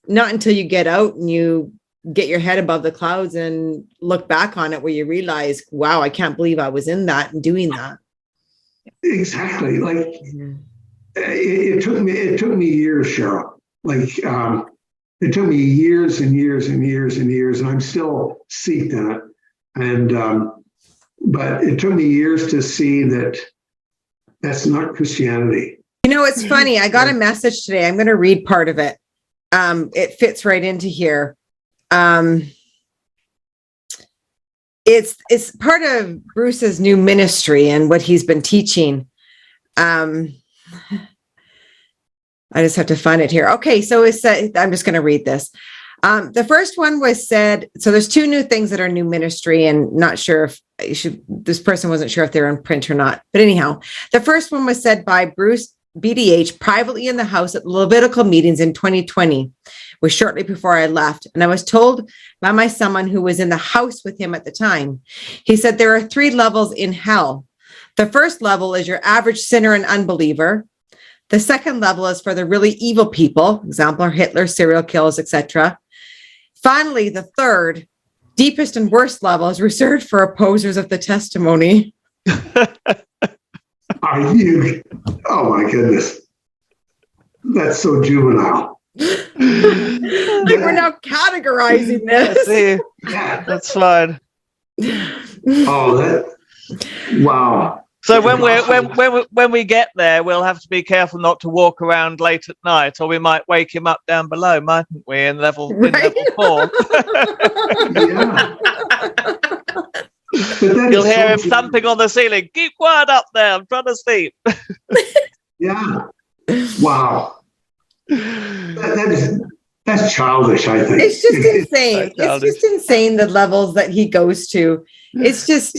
[SPEAKER 4] not until you get out and you get your head above the clouds and look back on it where you realize, wow, I can't believe I was in that and doing that.
[SPEAKER 3] Exactly. Like, it took me years, Cheryl. Like it took me years and years and years and years, and I'm still steeped in it. And but it took me years to see that that's not Christianity.
[SPEAKER 4] You know, it's funny. I got a message today. I'm going to read part of it. It fits right into here. It's part of Bruce's new ministry and what he's been teaching. I just have to find it here. Okay, so it said, I'm just going to read this. The first one was said, so there's two new things that are new ministry, and not sure if this person wasn't sure if they're in print or not. But anyhow, the first one was said by Bruce BDH privately in the house at the Levitical meetings in 2020, was shortly before I left. And I was told by someone who was in the house with him at the time. He said there are 3 levels in hell. The first level is your average sinner and unbeliever. The second level is for the really evil people, example, Hitler, serial killers, etc. Finally, the third, deepest and worst level is reserved for opposers of the testimony.
[SPEAKER 3] Are you? Oh my goodness. That's so juvenile.
[SPEAKER 4] Like we're now categorizing this.
[SPEAKER 2] See,
[SPEAKER 3] Yeah.
[SPEAKER 2] that's fine.
[SPEAKER 3] Oh, that. Wow.
[SPEAKER 2] So when we get there, we'll have to be careful not to walk around late at night, or we might wake him up down below, mightn't we? In level 4.
[SPEAKER 3] Yeah.
[SPEAKER 2] You'll hear him thumping on the ceiling. Keep quiet up there. I'm trying to sleep.
[SPEAKER 3] Yeah. Wow. That's childish, I think.
[SPEAKER 4] It's just insane. It's just insane the levels that he goes to. It's just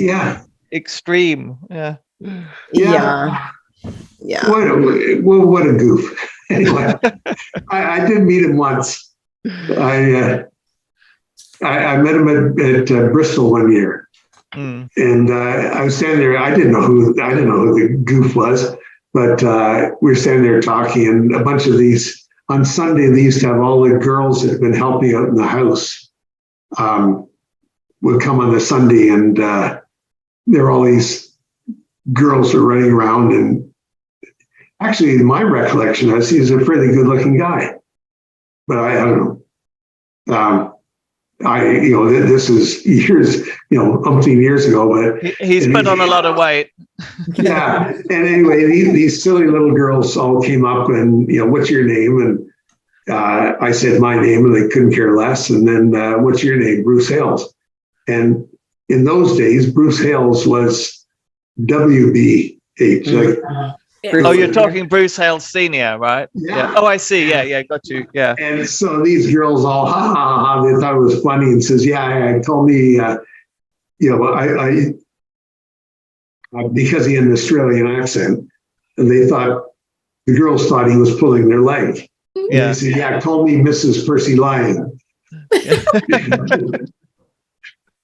[SPEAKER 2] extreme. Yeah.
[SPEAKER 3] What a goof. Anyway, I did meet him once. I met him at Bristol one year. And I was standing there. I didn't know who the goof was, but we were standing there talking, and a bunch of these on Sunday. They used to have all the girls that had been helping out in the house would come on the Sunday, and there were all these girls were running around. And actually, my recollection is he's a fairly good-looking guy, but I don't know. This is years, umpteen years ago, but
[SPEAKER 2] he's put on a lot of weight.
[SPEAKER 3] Yeah. And anyway, these silly little girls all came up and, what's your name? And I said my name, and they couldn't care less. And then, what's your name? Bruce Hales. And in those days, Bruce Hales was WBH.
[SPEAKER 2] Oh, you're talking Bruce Hales Senior, right?
[SPEAKER 3] Yeah.
[SPEAKER 2] Oh, I see. Yeah, got you. Yeah.
[SPEAKER 3] And so these girls all they thought it was funny, and says, told me, because he had an Australian accent, and the girls thought he was pulling their leg.
[SPEAKER 2] Yeah.
[SPEAKER 3] He said, told me Mrs. Percy Lyon.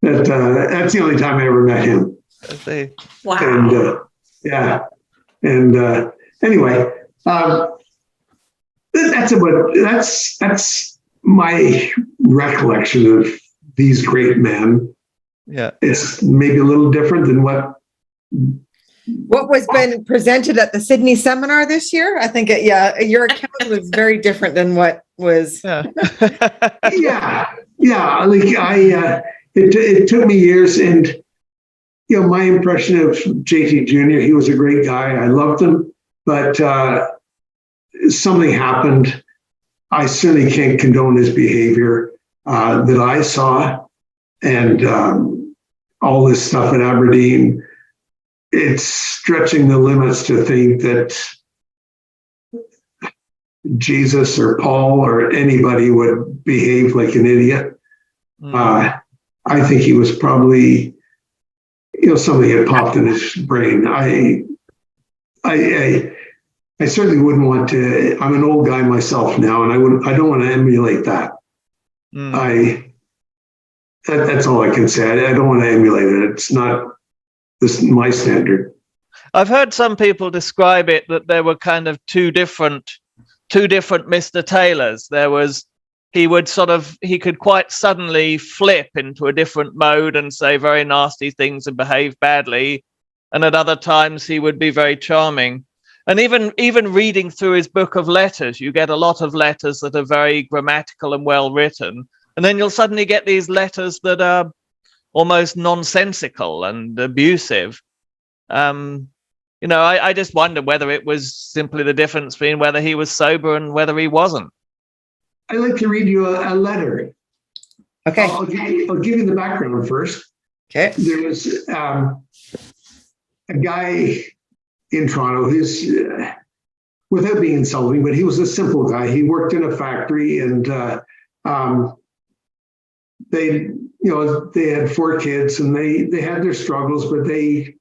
[SPEAKER 3] That's the only time I ever met him.
[SPEAKER 2] I see.
[SPEAKER 5] Wow.
[SPEAKER 3] And And anyway, that's my recollection of these great men. Yeah, it's maybe a little different than what
[SPEAKER 4] was been presented at the Sydney seminar this year. I think your account was very different than what was.
[SPEAKER 3] It took me years, and my impression of JTJr, he was a great guy. I loved him, but something happened. I certainly can't condone his behavior that I saw, and all this stuff at Aberdeen. It's stretching the limits to think that Jesus or Paul or anybody would behave like an idiot. I think he was probably, something had popped in his brain. I certainly wouldn't want to. I'm an old guy myself now, and I don't want to emulate that. That's all I can say. I don't want to emulate it. It's not my standard.
[SPEAKER 2] I've heard some people describe it that there were kind of two different Mr. Taylors. There was, he could quite suddenly flip into a different mode and say very nasty things and behave badly. And at other times he would be very charming. And even reading through his book of letters, you get a lot of letters that are very grammatical and well written. And then you'll suddenly get these letters that are almost nonsensical and abusive. I just wonder whether it was simply the difference between whether he was sober and whether he wasn't.
[SPEAKER 3] I'd like to read you a letter.
[SPEAKER 4] Okay.
[SPEAKER 3] I'll give you the background first.
[SPEAKER 4] Okay.
[SPEAKER 3] There was a guy in Toronto. He's, without being insulting, but he was a simple guy. He worked in a factory, and they had 4 kids, and they had their struggles, but they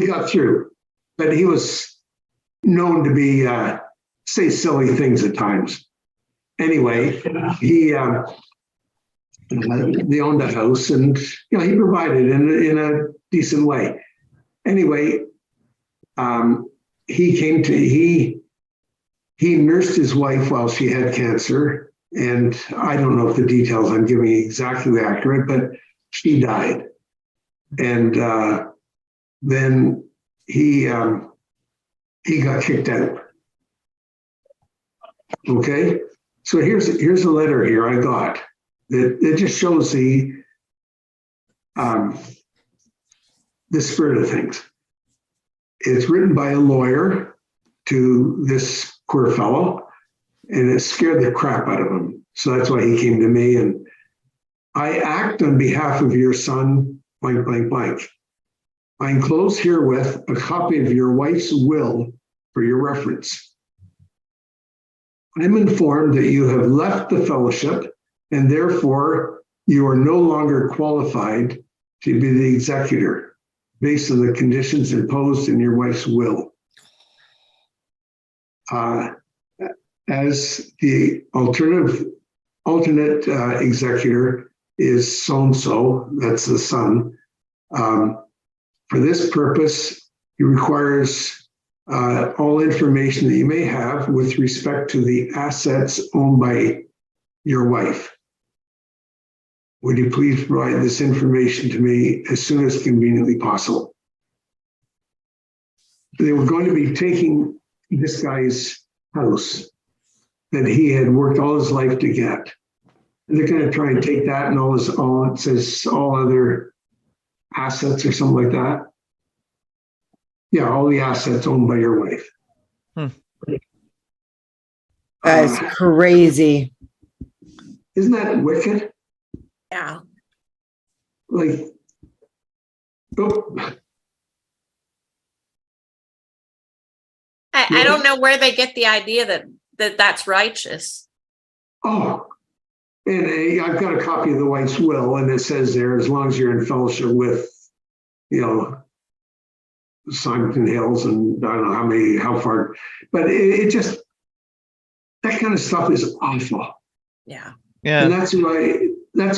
[SPEAKER 3] got through. But he was known to be say silly things at times. Anyway, they owned a house, and he provided in a decent way. Anyway, he nursed his wife while she had cancer, and I don't know if the details I'm giving exactly accurate, but she died, and then he got kicked out. Okay. So here's a letter here I got that just shows the spirit of things. It's written by a lawyer to this poor fellow, and it scared the crap out of him. So that's why he came to me. And I act on behalf of your son, blank, blank, blank. I enclose herewith a copy of your wife's will for your reference. I'm informed that you have left the fellowship, and therefore you are no longer qualified to be the executor based on the conditions imposed in your wife's will. As the alternate executor is so-and-so, that's the son. For this purpose, he requires all information that you may have with respect to the assets owned by your wife. Would you please provide this information to me as soon as conveniently possible? They were going to be taking this guy's house that he had worked all his life to get. And they're going to try and take that and it says all other assets or something like that. Yeah, all the assets owned by your wife.
[SPEAKER 4] That is crazy.
[SPEAKER 3] Isn't that wicked?
[SPEAKER 5] Yeah.
[SPEAKER 3] Like, oh.
[SPEAKER 5] I don't know where they get the idea that that's righteous.
[SPEAKER 3] Oh, and I've got a copy of the wife's will, and it says there, as long as you're in fellowship with, Simonton Hills, and I don't know how far, but it just, that kind of stuff is awful.
[SPEAKER 5] Yeah.
[SPEAKER 2] Yeah.
[SPEAKER 3] And that's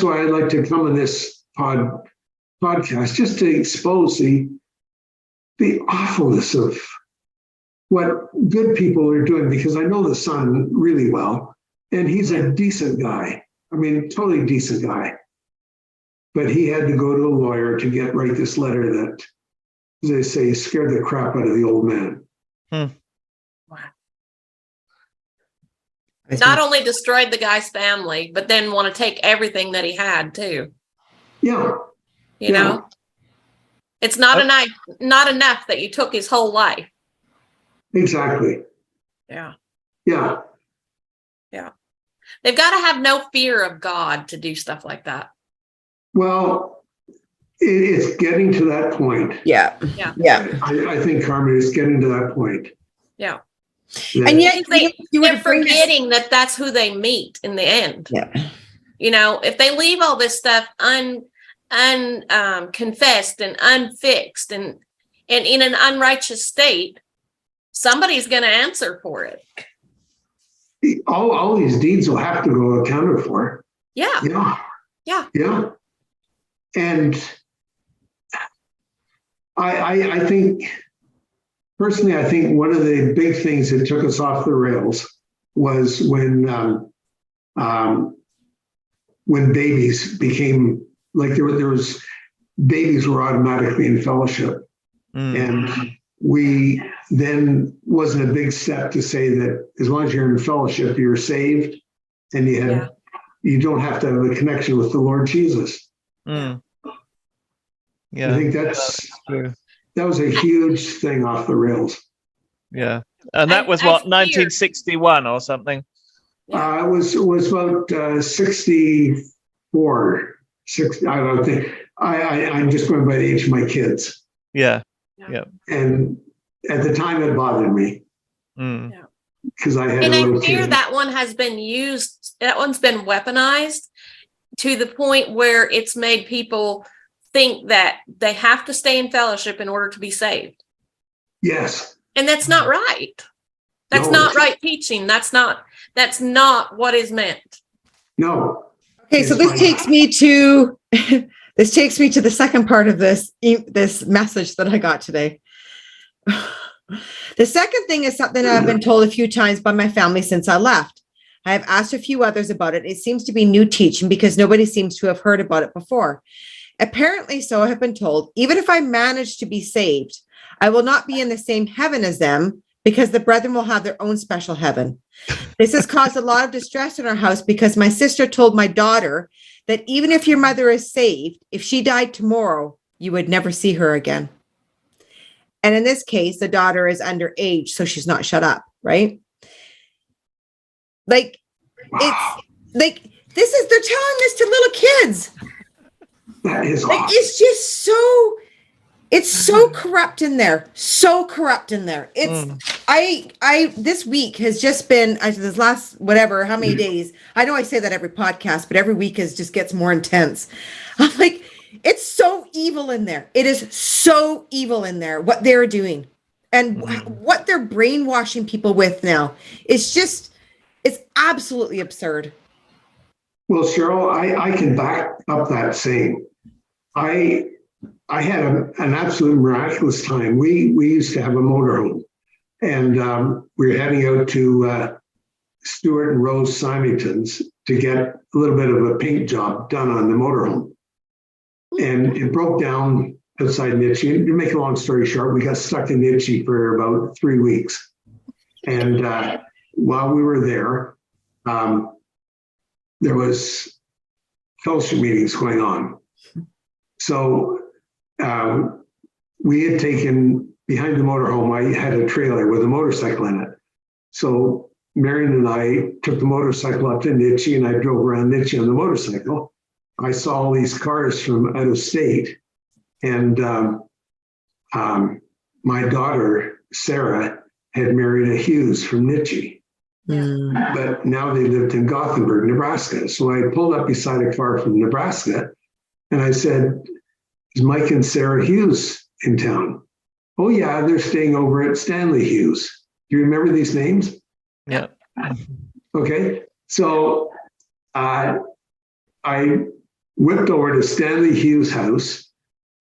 [SPEAKER 3] why I'd like to come on this podcast, just to expose the awfulness of what good people are doing, because I know the son really well, and he's a decent guy. I mean, totally decent guy. But he had to go to a lawyer to write this letter that, as they say, scared the crap out of the old man.
[SPEAKER 5] Wow. Not only destroyed the guy's family, but then want to take everything that he had too.
[SPEAKER 3] Yeah.
[SPEAKER 5] You know, it's not enough that you took his whole life.
[SPEAKER 3] Exactly.
[SPEAKER 5] Yeah.
[SPEAKER 3] Yeah.
[SPEAKER 5] Yeah. They've got to have no fear of God to do stuff like that.
[SPEAKER 3] Well, it's getting to that point.
[SPEAKER 4] Yeah.
[SPEAKER 5] Yeah.
[SPEAKER 4] Yeah.
[SPEAKER 3] I think, Carmen, is getting to that point.
[SPEAKER 5] Yeah.
[SPEAKER 4] And yet
[SPEAKER 5] they're forgetting that that's who they meet in the end.
[SPEAKER 4] Yeah.
[SPEAKER 5] If they leave all this stuff unconfessed and unfixed and in an unrighteous state, somebody's going to answer for it.
[SPEAKER 3] All these deeds will have to go accounted for.
[SPEAKER 5] Yeah.
[SPEAKER 3] Yeah.
[SPEAKER 5] Yeah.
[SPEAKER 3] Yeah. And I think, personally, I think one of the big things that took us off the rails was when babies became, like there was babies were automatically in fellowship. And we then wasn't a big step to say that as long as you're in fellowship, you're saved, and you don't have to have a connection with the Lord Jesus.
[SPEAKER 2] Yeah,
[SPEAKER 3] I think that was a huge thing off the rails.
[SPEAKER 2] Yeah, and that was what, 1961 or something.
[SPEAKER 3] It was about 64, 60. I don't think. I'm just going by the age of my kids.
[SPEAKER 2] Yeah.
[SPEAKER 3] And at the time, it bothered me because I had.
[SPEAKER 5] And I fear that one has been used. That one's been weaponized to the point where it's made people think that they have to stay in fellowship in order to be saved.
[SPEAKER 3] Yes.
[SPEAKER 5] And that's not right. That's not right teaching. That's not what is meant.
[SPEAKER 3] No.
[SPEAKER 4] Okay, so this takes me to the second part of this message that I got today. The second thing is something I've been told a few times by my family since I left. I have asked a few others about it. It seems to be new teaching because nobody seems to have heard about it before. Apparently, so I have been told, even if I manage to be saved, I will not be in the same heaven as them because the brethren will have their own special heaven. This has caused a lot of distress in our house because my sister told my daughter that even if your mother is saved, if she died tomorrow, you would never see her again. And in this case, the daughter is underage, so she's not shut up, right? Like, it's like, they're telling this to little kids.
[SPEAKER 3] That is
[SPEAKER 4] like,
[SPEAKER 3] awesome.
[SPEAKER 4] it's just so corrupt in there. So corrupt in there. It's, this week has just been, this last, whatever, how many days, I know I say that every podcast, but every week just gets more intense. I'm like, it's so evil in there. It is so evil in there, what they're doing and what they're brainwashing people with now. It's absolutely absurd.
[SPEAKER 3] Well, Cheryl, I can back up that saying. I had an absolute miraculous time. We used to have a motorhome, and we were heading out to Stuart and Rose Simonton's to get a little bit of a paint job done on the motorhome. And it broke down outside Nitchie. To make a long story short, we got stuck in Nitchie for about 3 weeks. And while we were there, there was fellowship meetings going on. So we had taken, behind the motorhome, I had a trailer with a motorcycle in it. So Marion and I took the motorcycle up to Nitchie, and I drove around Nitchie on the motorcycle. I saw all these cars from out of state, and my daughter, Sarah, had married a Hughes from Nitchie. But now they lived in Gothenburg, Nebraska. So I pulled up beside a car from Nebraska, and I said, "Is Mike and Sarah Hughes in town?" "Oh yeah, they're staying over at Stanley Hughes." Do you remember these names?
[SPEAKER 2] Yeah.
[SPEAKER 3] Okay. So I whipped over to Stanley Hughes' house,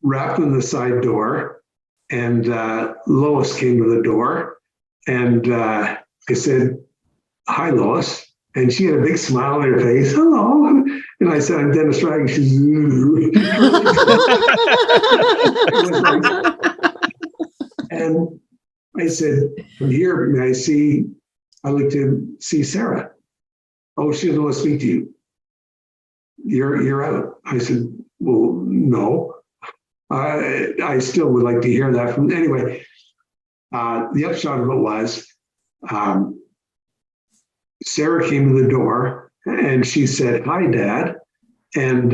[SPEAKER 3] rapped on the side door, and Lois came to the door, and I said, "Hi, Lois." And she had a big smile on her face. "Hello." And I said, "I'm Dennis Wragge." She's and I said, "From here, may I see, I'd like to see Sarah." "Oh, she doesn't want to speak to you. You're out." I said, "Well, no. I still would like to hear that from," anyway, the upshot of it was, Sarah came to the door and she said, "Hi, Dad." And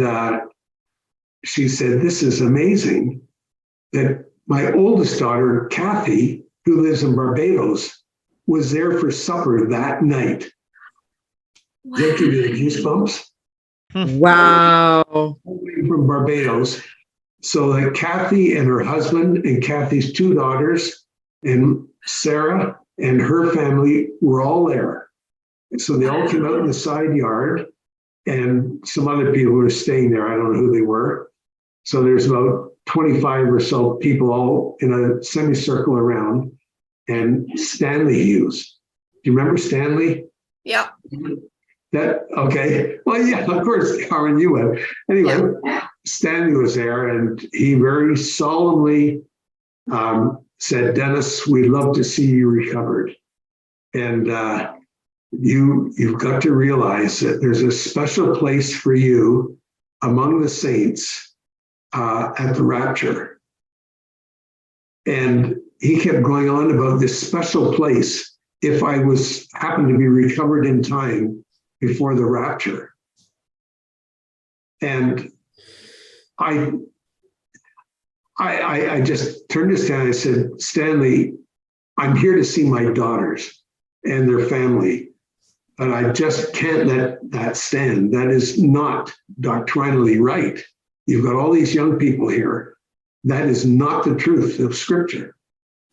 [SPEAKER 3] she said, "This is amazing that my oldest daughter, Kathy, who lives in Barbados, was there for supper that night." Wow. Does that give you the goosebumps?
[SPEAKER 4] Wow.
[SPEAKER 3] From Barbados. So that Kathy and her husband and Kathy's 2 daughters and Sarah and her family were all there. So they all came out in the side yard, and some other people were staying there. I don't know who they were. So there's about 25 or so people all in a semicircle around, and Stanley Hughes. Do you remember Stanley?
[SPEAKER 5] Yeah.
[SPEAKER 3] Okay. Well, yeah, of course, Carmen, you would. Anyway, Stanley was there, and he very solemnly said, Dennis, we'd love to see you recovered. And you've got to realize that there's a special place for you among the saints at the rapture. And he kept going on about this special place if I happened to be recovered in time before the rapture. And I just turned to Stanley. I said, Stanley, I'm here to see my daughters and their family, but I just can't let that stand. That is not doctrinally right. You've got all these young people here. That is not the truth of Scripture.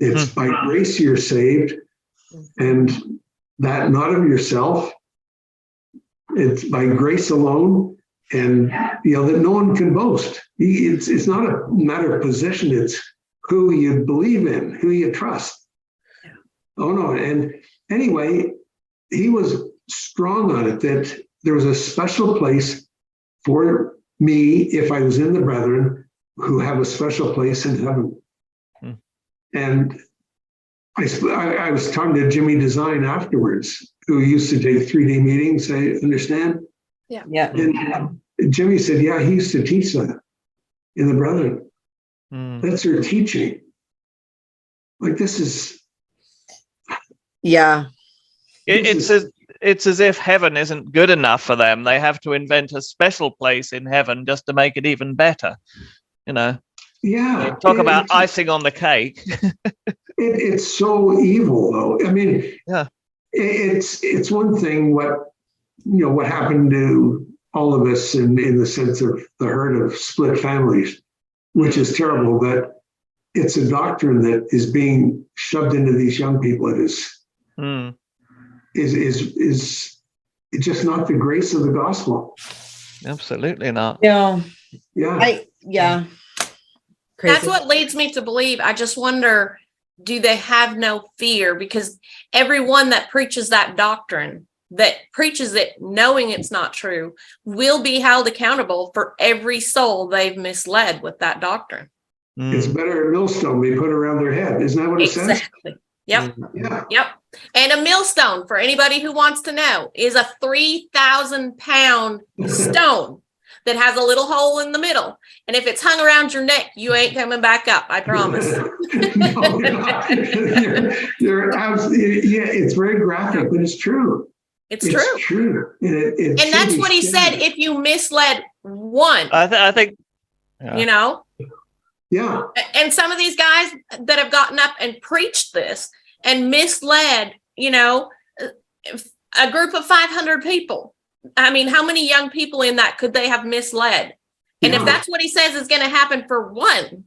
[SPEAKER 3] It's by grace you're saved, and that not of yourself. It's by grace alone, and that no one can boast. It's not a matter of position. It's who you believe in, who you trust. Oh no! And anyway, he was strong on it that there was a special place for me if I was in the brethren who have a special place in heaven. And I was talking to Jimmy Design afterwards, who used to take 3-day meetings. I understand.
[SPEAKER 5] Yeah.
[SPEAKER 3] And Jimmy said, yeah, he used to teach that in the brethren. That's their teaching. Like, this is.
[SPEAKER 4] Yeah.
[SPEAKER 2] It's as if heaven isn't good enough for them. They have to invent a special place in heaven just to make it even better.
[SPEAKER 3] Yeah.
[SPEAKER 2] Talk about icing on the cake.
[SPEAKER 3] It's so evil, though. I mean,
[SPEAKER 2] yeah.
[SPEAKER 3] It's one thing what happened to all of us in the sense of the hurt of split families, which is terrible. But it's a doctrine that is being shoved into these young people. It is just not the grace of the gospel.
[SPEAKER 2] Absolutely not.
[SPEAKER 4] Yeah.
[SPEAKER 3] Yeah.
[SPEAKER 4] Crazy.
[SPEAKER 5] That's what leads me to believe. I just wonder, do they have no fear? Because everyone that preaches that doctrine, that preaches it knowing it's not true, will be held accountable for every soul they've misled with that doctrine.
[SPEAKER 3] It's better a millstone be put around their head. Isn't that what it says?
[SPEAKER 5] Exactly. Yep.
[SPEAKER 3] Yeah.
[SPEAKER 5] Yep. And a millstone, for anybody who wants to know, is a 3,000-pound stone that has a little hole in the middle. And if it's hung around your neck, you ain't coming back up. I promise.
[SPEAKER 3] No, you're absolutely, yeah, it's very graphic, but it's true.
[SPEAKER 5] It's true.
[SPEAKER 3] And
[SPEAKER 5] that's what he said. If you misled one,
[SPEAKER 2] I think,
[SPEAKER 3] Yeah.
[SPEAKER 5] And some of these guys that have gotten up and preached this and misled, a group of 500 people. I mean, how many young people in that could they have misled? And if that's what he says is going to happen for one,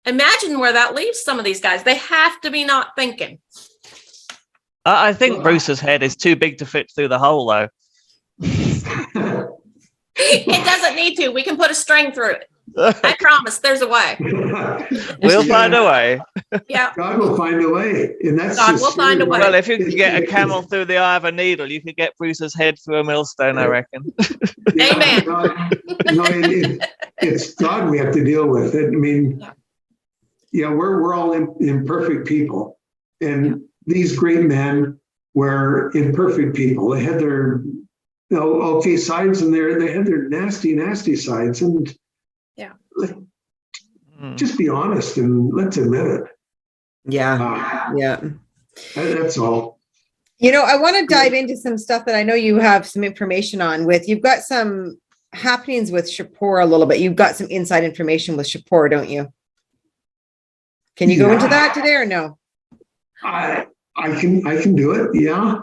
[SPEAKER 5] imagine where that leaves some of these guys. They have to be not thinking.
[SPEAKER 2] I think Bruce's head is too big to fit through the hole, though.
[SPEAKER 5] It doesn't need to. We can put a string through it. I promise there's a way.
[SPEAKER 2] We'll find a way.
[SPEAKER 5] Yeah.
[SPEAKER 3] God will find a way. And that's
[SPEAKER 5] God will find a way.
[SPEAKER 2] Well, if you could get a camel through the eye of a needle, you could get Bruce's head through a millstone, I reckon.
[SPEAKER 5] Amen.
[SPEAKER 3] It's God we have to deal with. I mean, we're all imperfect people. And these great men were imperfect people. They had their okay sides, and they had their nasty sides. And just be honest and let's admit it.
[SPEAKER 4] Yeah.
[SPEAKER 3] That's all.
[SPEAKER 4] I want to dive into some stuff that I know you have some information on you've got some happenings with Shapur a little bit. You've got some inside information with Shapur, don't you? Can you go into that today or no?
[SPEAKER 3] I can do it. Yeah.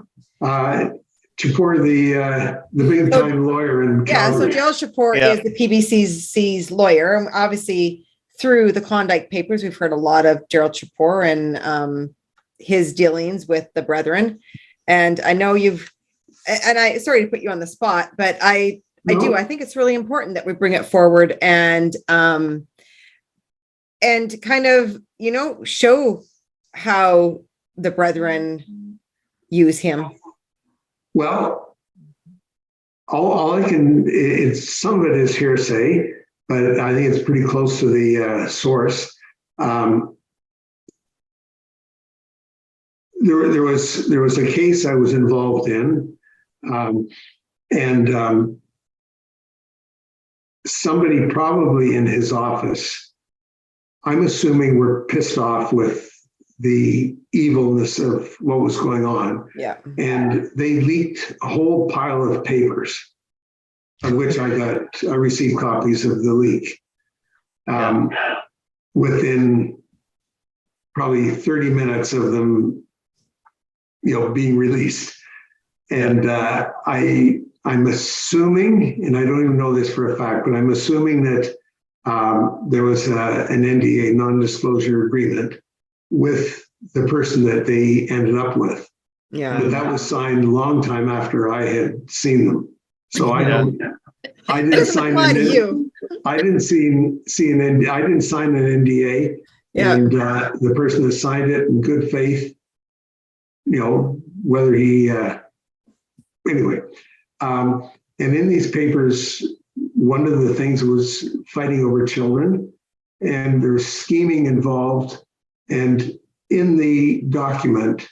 [SPEAKER 3] Shapur, the big time lawyer in Calgary.
[SPEAKER 4] So Gerald Shapur is the PBC's lawyer. Obviously, through the Klondike Papers, we've heard a lot of Gerald Shapur and his dealings with the brethren. And I know sorry to put you on the spot, but I think it's really important that we bring it forward and kind of, show how the brethren use him.
[SPEAKER 3] Well, all I can, some of it is hearsay, but I think it's pretty close to the source. there was a case I was involved in, and somebody probably in his office, I'm assuming, were pissed off with the evilness of what was going on.
[SPEAKER 4] Yeah.
[SPEAKER 3] And they leaked a whole pile of papers, of which I received copies of the leak. Within probably 30 minutes of them, being released. And I'm assuming, and I don't even know this for a fact, but I'm assuming that there was an NDA, non-disclosure agreement, with the person that they ended up with.
[SPEAKER 4] Yeah.
[SPEAKER 3] But that was signed a long time after I had seen them. So I didn't sign an NDA.
[SPEAKER 4] Yeah.
[SPEAKER 3] And the person that signed it in good faith, whether he, anyway. And in these papers, one of the things was fighting over children, and there's scheming involved. And in the document,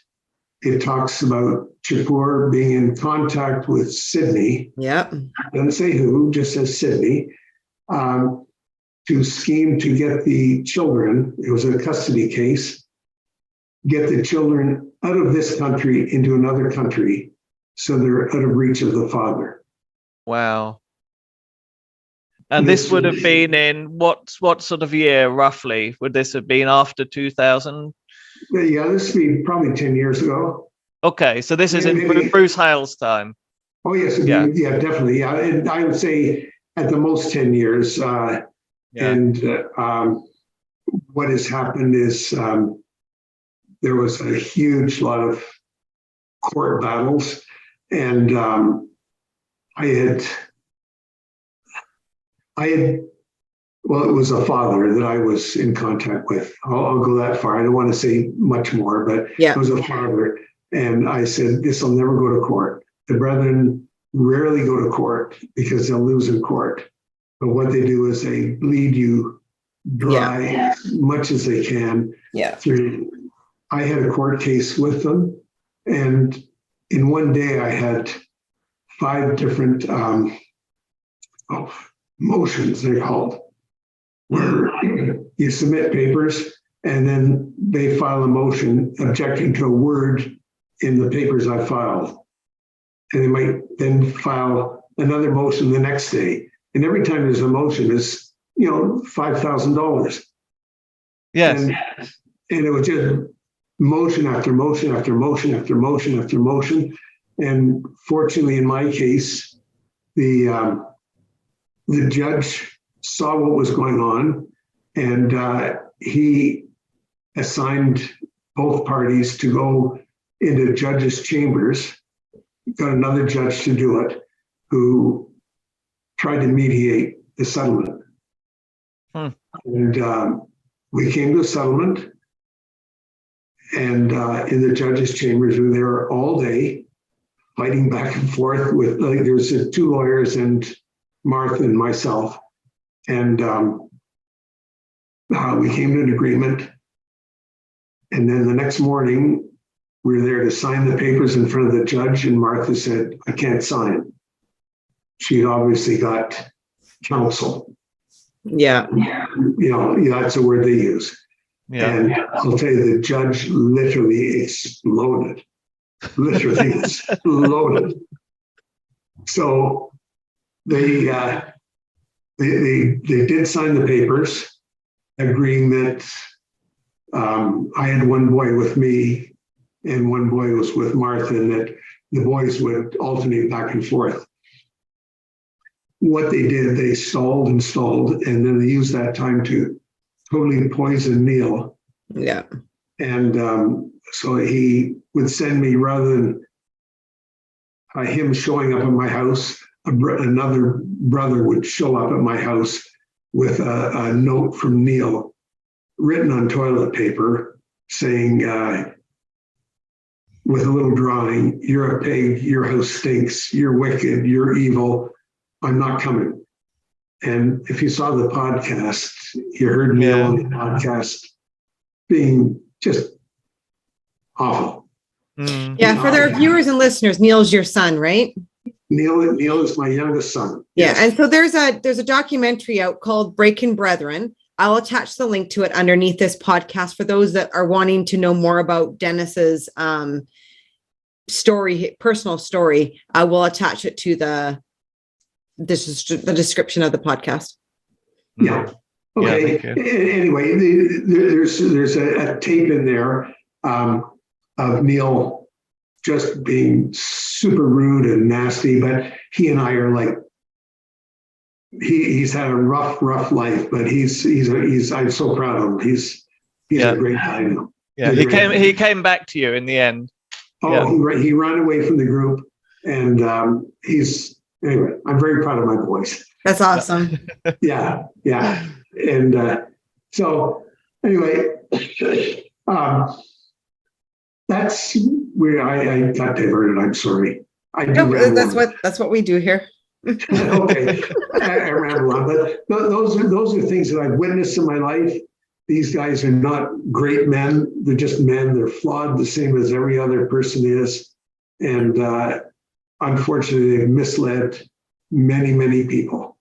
[SPEAKER 3] it talks about Chipur being in contact with Sydney.
[SPEAKER 4] Yeah.
[SPEAKER 3] Doesn't say who, just says Sydney, to scheme to get the children. It was a custody case. Get the children out of this country into another country, so they're out of reach of the father.
[SPEAKER 2] Wow. And this would have been in what sort of year, roughly? Would this have been after 2000?
[SPEAKER 3] Yeah, this would be probably 10 years ago. Okay,
[SPEAKER 2] so this is in Bruce Hale's time.
[SPEAKER 3] Oh, yes. Yeah, definitely. Yeah, and I would say at the most 10 years. And what has happened is there was a huge lot of court battles, and well, it was a father that I was in contact with. I'll go that far. I don't want to say much more, but it was a father. And I said, this will never go to court. The brethren rarely go to court because they'll lose in court. But what they do is they bleed you dry as much as they can.
[SPEAKER 4] Yeah.
[SPEAKER 3] I had a court case with them. And in one day, I had 5 different motions, they're called, where you submit papers and then they file a motion objecting to a word in the papers I filed. And they might then file another motion the next day. And every time there's a motion, is $5,000.
[SPEAKER 2] Yes.
[SPEAKER 3] And it was just motion after motion after motion after motion after motion. And fortunately, in my case, the judge saw what was going on, and he assigned both parties to go into judges' chambers, got another judge to do it, who tried to mediate the settlement. And we came to a settlement, and in the judges' chambers, we were there all day, fighting back and forth with, there was 2 lawyers and Martha and myself. And we came to an agreement. And then the next morning, we were there to sign the papers in front of the judge, and Martha said, I can't sign. She had obviously got counsel.
[SPEAKER 4] Yeah.
[SPEAKER 3] That's a word they use.
[SPEAKER 2] Yeah.
[SPEAKER 3] And I'll tell you, the judge literally exploded. Literally exploded. So they did sign the papers, agreeing that I had one boy with me and one boy was with Martha, and that the boys would alternate back and forth. What they did, they stalled, and then they used that time to totally poison Neil.
[SPEAKER 4] Yeah.
[SPEAKER 3] And so he would send me, rather than him showing up at my house, another brother would show up at my house with a note from Neil written on toilet paper saying, with a little drawing, you're a pig, your house stinks, you're wicked, you're evil, I'm not coming. And if you saw the podcast, you heard Neil on the podcast being just awful.
[SPEAKER 4] Yeah, for their viewers and listeners, Neil's your son, right?
[SPEAKER 3] Neil is my youngest son.
[SPEAKER 4] Yeah,
[SPEAKER 3] Yes.
[SPEAKER 4] and so there's a documentary out called Breaking Brethren. I'll attach the link to it underneath this podcast for those that are wanting to know more about Dennis's story, personal story. I will attach it to the description of the podcast.
[SPEAKER 3] Yeah. Okay. Anyway, there's a tape in there of Neil just being super rude and nasty, but he and I are like, he's had a rough life, but he's I'm so proud of him. He's a great guy now.
[SPEAKER 2] Yeah, he came back to you in the end.
[SPEAKER 3] Oh, he ran away from the group, and anyway, I'm very proud of my boys.
[SPEAKER 4] That's awesome.
[SPEAKER 3] Yeah. And so anyway, that's where I got diverted. I'm sorry.
[SPEAKER 4] That's what we do here.
[SPEAKER 3] Okay, I ramble on, but those are things that I've witnessed in my life. These guys are not great men. They're just men. They're flawed the same as every other person is. And unfortunately, they've misled many people.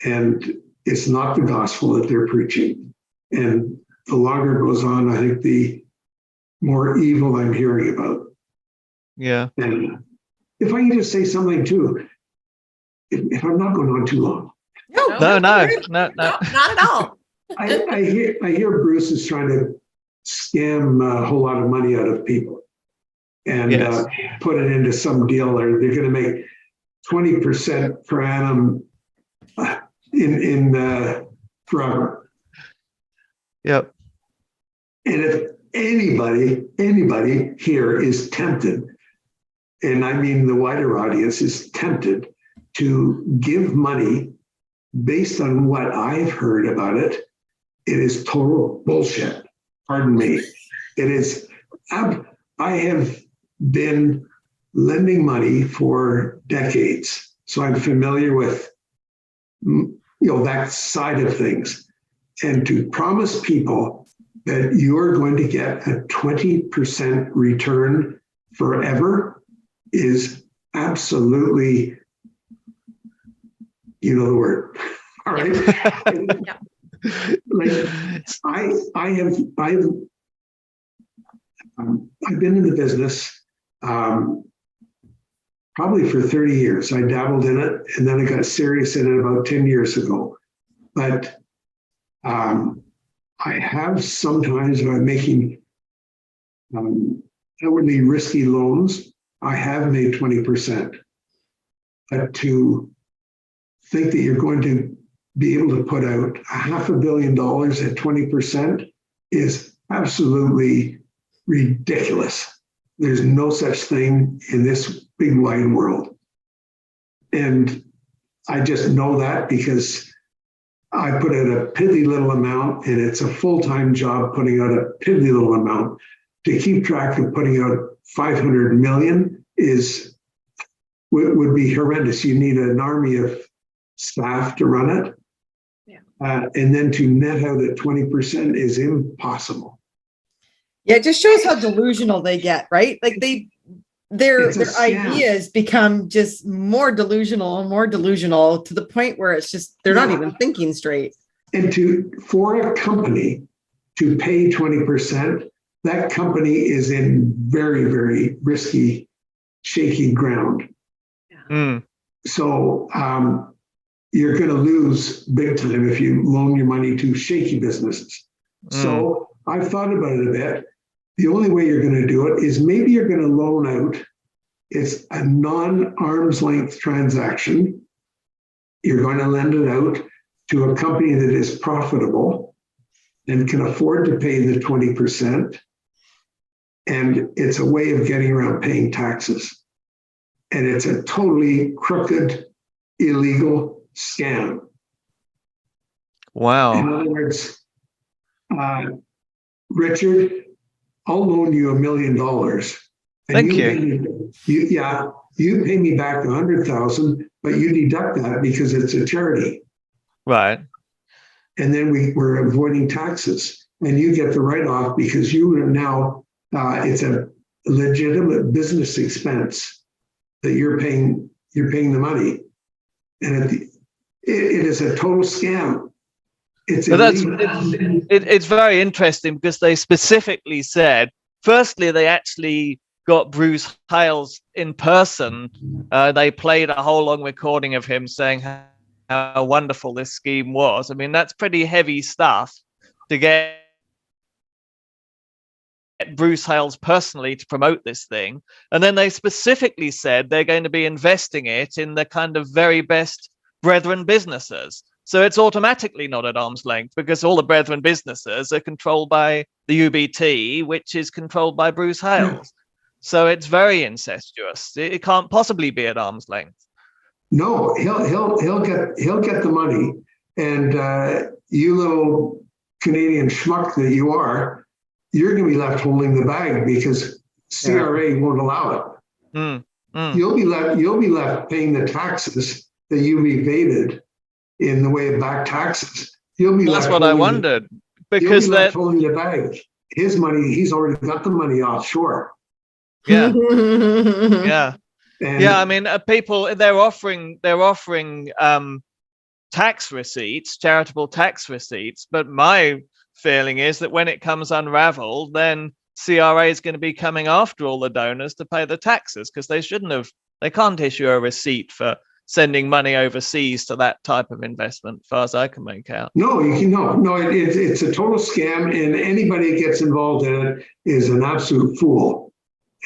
[SPEAKER 3] And it's not the gospel that they're preaching. And the longer it goes on, I think the more evil I'm hearing about.
[SPEAKER 2] Yeah.
[SPEAKER 3] And if I can just say something too, if I'm not going on too long.
[SPEAKER 2] No, not
[SPEAKER 5] at all.
[SPEAKER 3] I hear Bruce is trying to scam a whole lot of money out of people and put it into some deal, or they're going to make 20% per annum in forever.
[SPEAKER 2] Yep.
[SPEAKER 3] And if anybody here is tempted, and I mean the wider audience is tempted to give money based on what I've heard about it, it is total bullshit. Pardon me. It is. I have been lending money for decades, so I'm familiar with that side of things. And to promise people that you're going to get a 20% return forever is absolutely, you know the word. All right.
[SPEAKER 5] Yeah.
[SPEAKER 3] Like I've been in the business probably for 30 years. I dabbled in it, and then I got serious in it about 10 years ago. But I have sometimes, when I'm making outwardly risky loans, I have made 20%. But to think that you're going to be able to put out $500 million at 20% is absolutely ridiculous. There's no such thing in this big wide world. And I just know that because I put out a piddly little amount, and it's a full-time job putting out a piddly little amount. To keep track of putting out 500 million would be horrendous. You need an army of staff to run it. And then to net out at 20% is impossible.
[SPEAKER 4] Yeah, it just shows how delusional they get, right? Like their ideas become just more delusional and more delusional to the point where it's just they're not even thinking straight.
[SPEAKER 3] And for a company to pay 20%, that company is in very, very risky, shaky ground.
[SPEAKER 2] Mm.
[SPEAKER 3] So you're going to lose big time if you loan your money to shaky businesses. So I've thought about it a bit. The only way you're going to do it is maybe you're going to loan out. It's a non-arm's length transaction. You're going to lend it out to a company that is profitable and can afford to pay the 20%. And it's a way of getting around paying taxes. And it's a totally crooked, illegal scam.
[SPEAKER 2] Wow.
[SPEAKER 3] In other words, Richard, I'll loan you $1 million.
[SPEAKER 2] Thank you.
[SPEAKER 3] You pay me back 100,000, but you deduct that because it's a charity.
[SPEAKER 2] Right.
[SPEAKER 3] And then we're avoiding taxes, and you get the write-off because you are now it's a legitimate business expense that you're paying the money, and it is a total scam.
[SPEAKER 2] It's very interesting because they specifically said, firstly, they actually got Bruce Hales in person. They played a whole long recording of him saying how wonderful this scheme was. I mean, that's pretty heavy stuff to get Bruce Hales personally to promote this thing. And then they specifically said they're going to be investing it in the kind of very best brethren businesses. So it's automatically not at arm's length because all the brethren businesses are controlled by the UBT, which is controlled by Bruce Hales. Yeah. So it's very incestuous. It can't possibly be at arm's length.
[SPEAKER 3] No, he'll get the money, and you little Canadian schmuck that you are, you're going to be left holding the bag because CRA won't allow it. You'll be left paying the taxes that you've evaded in the way of back taxes.
[SPEAKER 2] That's what I wondered, because
[SPEAKER 3] they're holding the bag. His money, he's already got the money offshore.
[SPEAKER 2] Yeah, yeah, yeah. I mean, people they're offering tax receipts, charitable tax receipts, but my feeling is that when it comes unraveled, then CRA is going to be coming after all the donors to pay the taxes because they can't issue a receipt for sending money overseas to that type of investment, as far as I can make out.
[SPEAKER 3] No, it's a total scam, and anybody that gets involved in it is an absolute fool.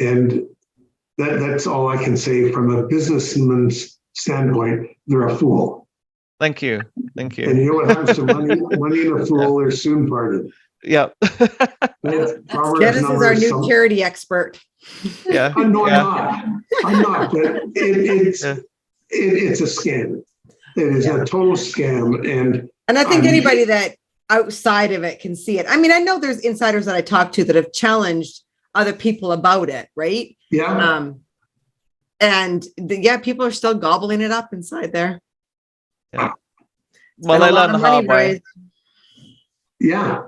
[SPEAKER 3] And that's all I can say from a businessman's standpoint. They're a fool.
[SPEAKER 2] Thank you.
[SPEAKER 3] And you know what happens to money and a fool are soon parted.
[SPEAKER 2] Yeah.
[SPEAKER 4] Dennis is our new charity expert.
[SPEAKER 2] Yeah.
[SPEAKER 3] No, I'm not. But it's a scam. It is a total scam. And
[SPEAKER 4] I think anybody that outside of it can see it. I mean, I know there's insiders that I talk to that have challenged other people about it, right?
[SPEAKER 3] Yeah.
[SPEAKER 4] People are still gobbling it up inside there.
[SPEAKER 2] Yeah. Well, they learn the hard way.
[SPEAKER 3] Yeah.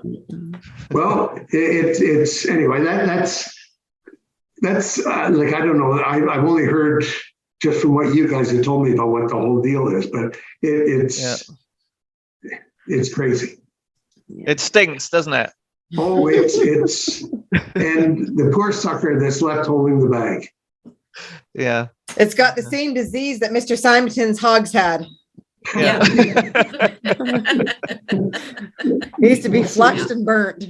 [SPEAKER 3] Well, it's anyway. That's like, I don't know. I've only heard just from what you guys have told me about what the whole deal is, but it's crazy.
[SPEAKER 2] It stinks, doesn't it?
[SPEAKER 3] Oh, it's and the poor sucker that's left holding the bag.
[SPEAKER 2] Yeah.
[SPEAKER 4] It's got the same disease that Mr. Simonton's hogs had.
[SPEAKER 5] Yeah.
[SPEAKER 4] He used to be flushed and burnt.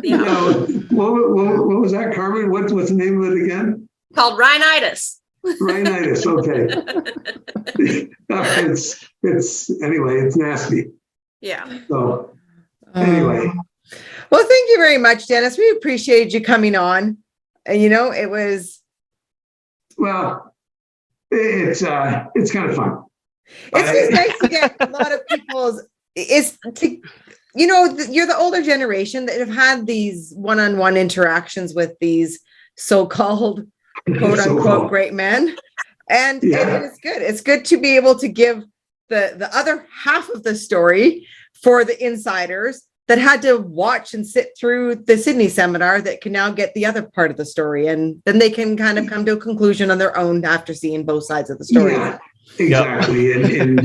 [SPEAKER 5] Yeah.
[SPEAKER 3] What was that, Carmen? What's the name of it again?
[SPEAKER 5] Called rhinitis.
[SPEAKER 3] Rhinitis. Okay. It's anyway. It's nasty.
[SPEAKER 5] Yeah.
[SPEAKER 3] So anyway.
[SPEAKER 4] Well, thank you very much, Dennis. We appreciate you coming on. It was.
[SPEAKER 3] Well, it's kind of fun.
[SPEAKER 4] It's just nice to get a lot of people's. You're the older generation that have had these one-on-one interactions with these so-called quote-unquote great men, and it's good. It's good to be able to give the other half of the story for the insiders that had to watch and sit through the Sydney seminar that can now get the other part of the story, and then they can kind of come to a conclusion on their own after seeing both sides of the story.
[SPEAKER 3] Yeah, exactly. And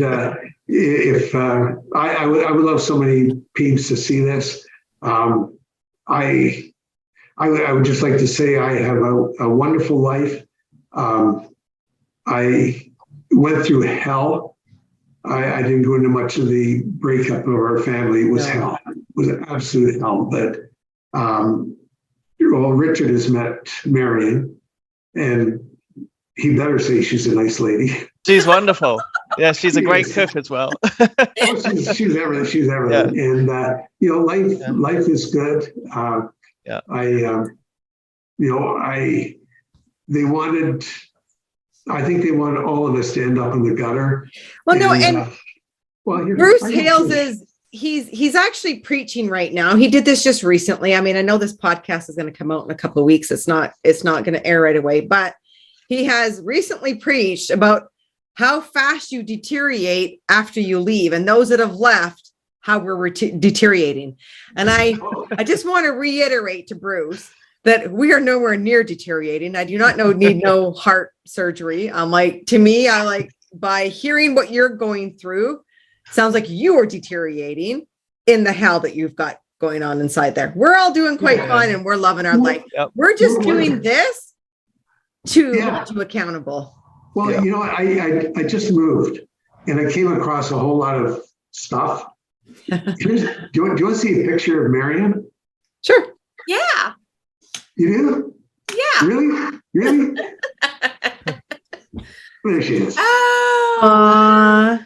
[SPEAKER 3] if I would love so many peeps to see this. I would just like to say I have a wonderful life. I went through hell. I didn't go into much of the breakup of our family. It was hell. It was absolute hell. But Richard has met Marion, and he better say she's a nice lady.
[SPEAKER 2] She's wonderful. Yeah, she's a great cook as well.
[SPEAKER 3] She's everything. She's everything. Yeah. And life is good. I think they wanted all of us to end up in the gutter.
[SPEAKER 4] Bruce Hales he's actually preaching right now. He did this just recently. I mean, I know this podcast is going to come out in a couple of weeks. It's not going to air right away, but he has recently preached about how fast you deteriorate after you leave, and those that have left, how we're deteriorating. And I just want to reiterate to Bruce that we are nowhere near deteriorating. I do not need no heart surgery. I'm like, to me, I like, by hearing what you're going through, sounds like you are deteriorating in the hell that you've got going on inside there. We're all doing quite fine and we're loving our life.
[SPEAKER 2] Yep.
[SPEAKER 4] We're just doing this to hold you accountable.
[SPEAKER 3] Well, I just moved and I came across a whole lot of stuff. Do you want to see a picture of Marion?
[SPEAKER 4] Sure.
[SPEAKER 5] Yeah.
[SPEAKER 3] You do?
[SPEAKER 5] Yeah.
[SPEAKER 3] Really? There she is.
[SPEAKER 5] Oh,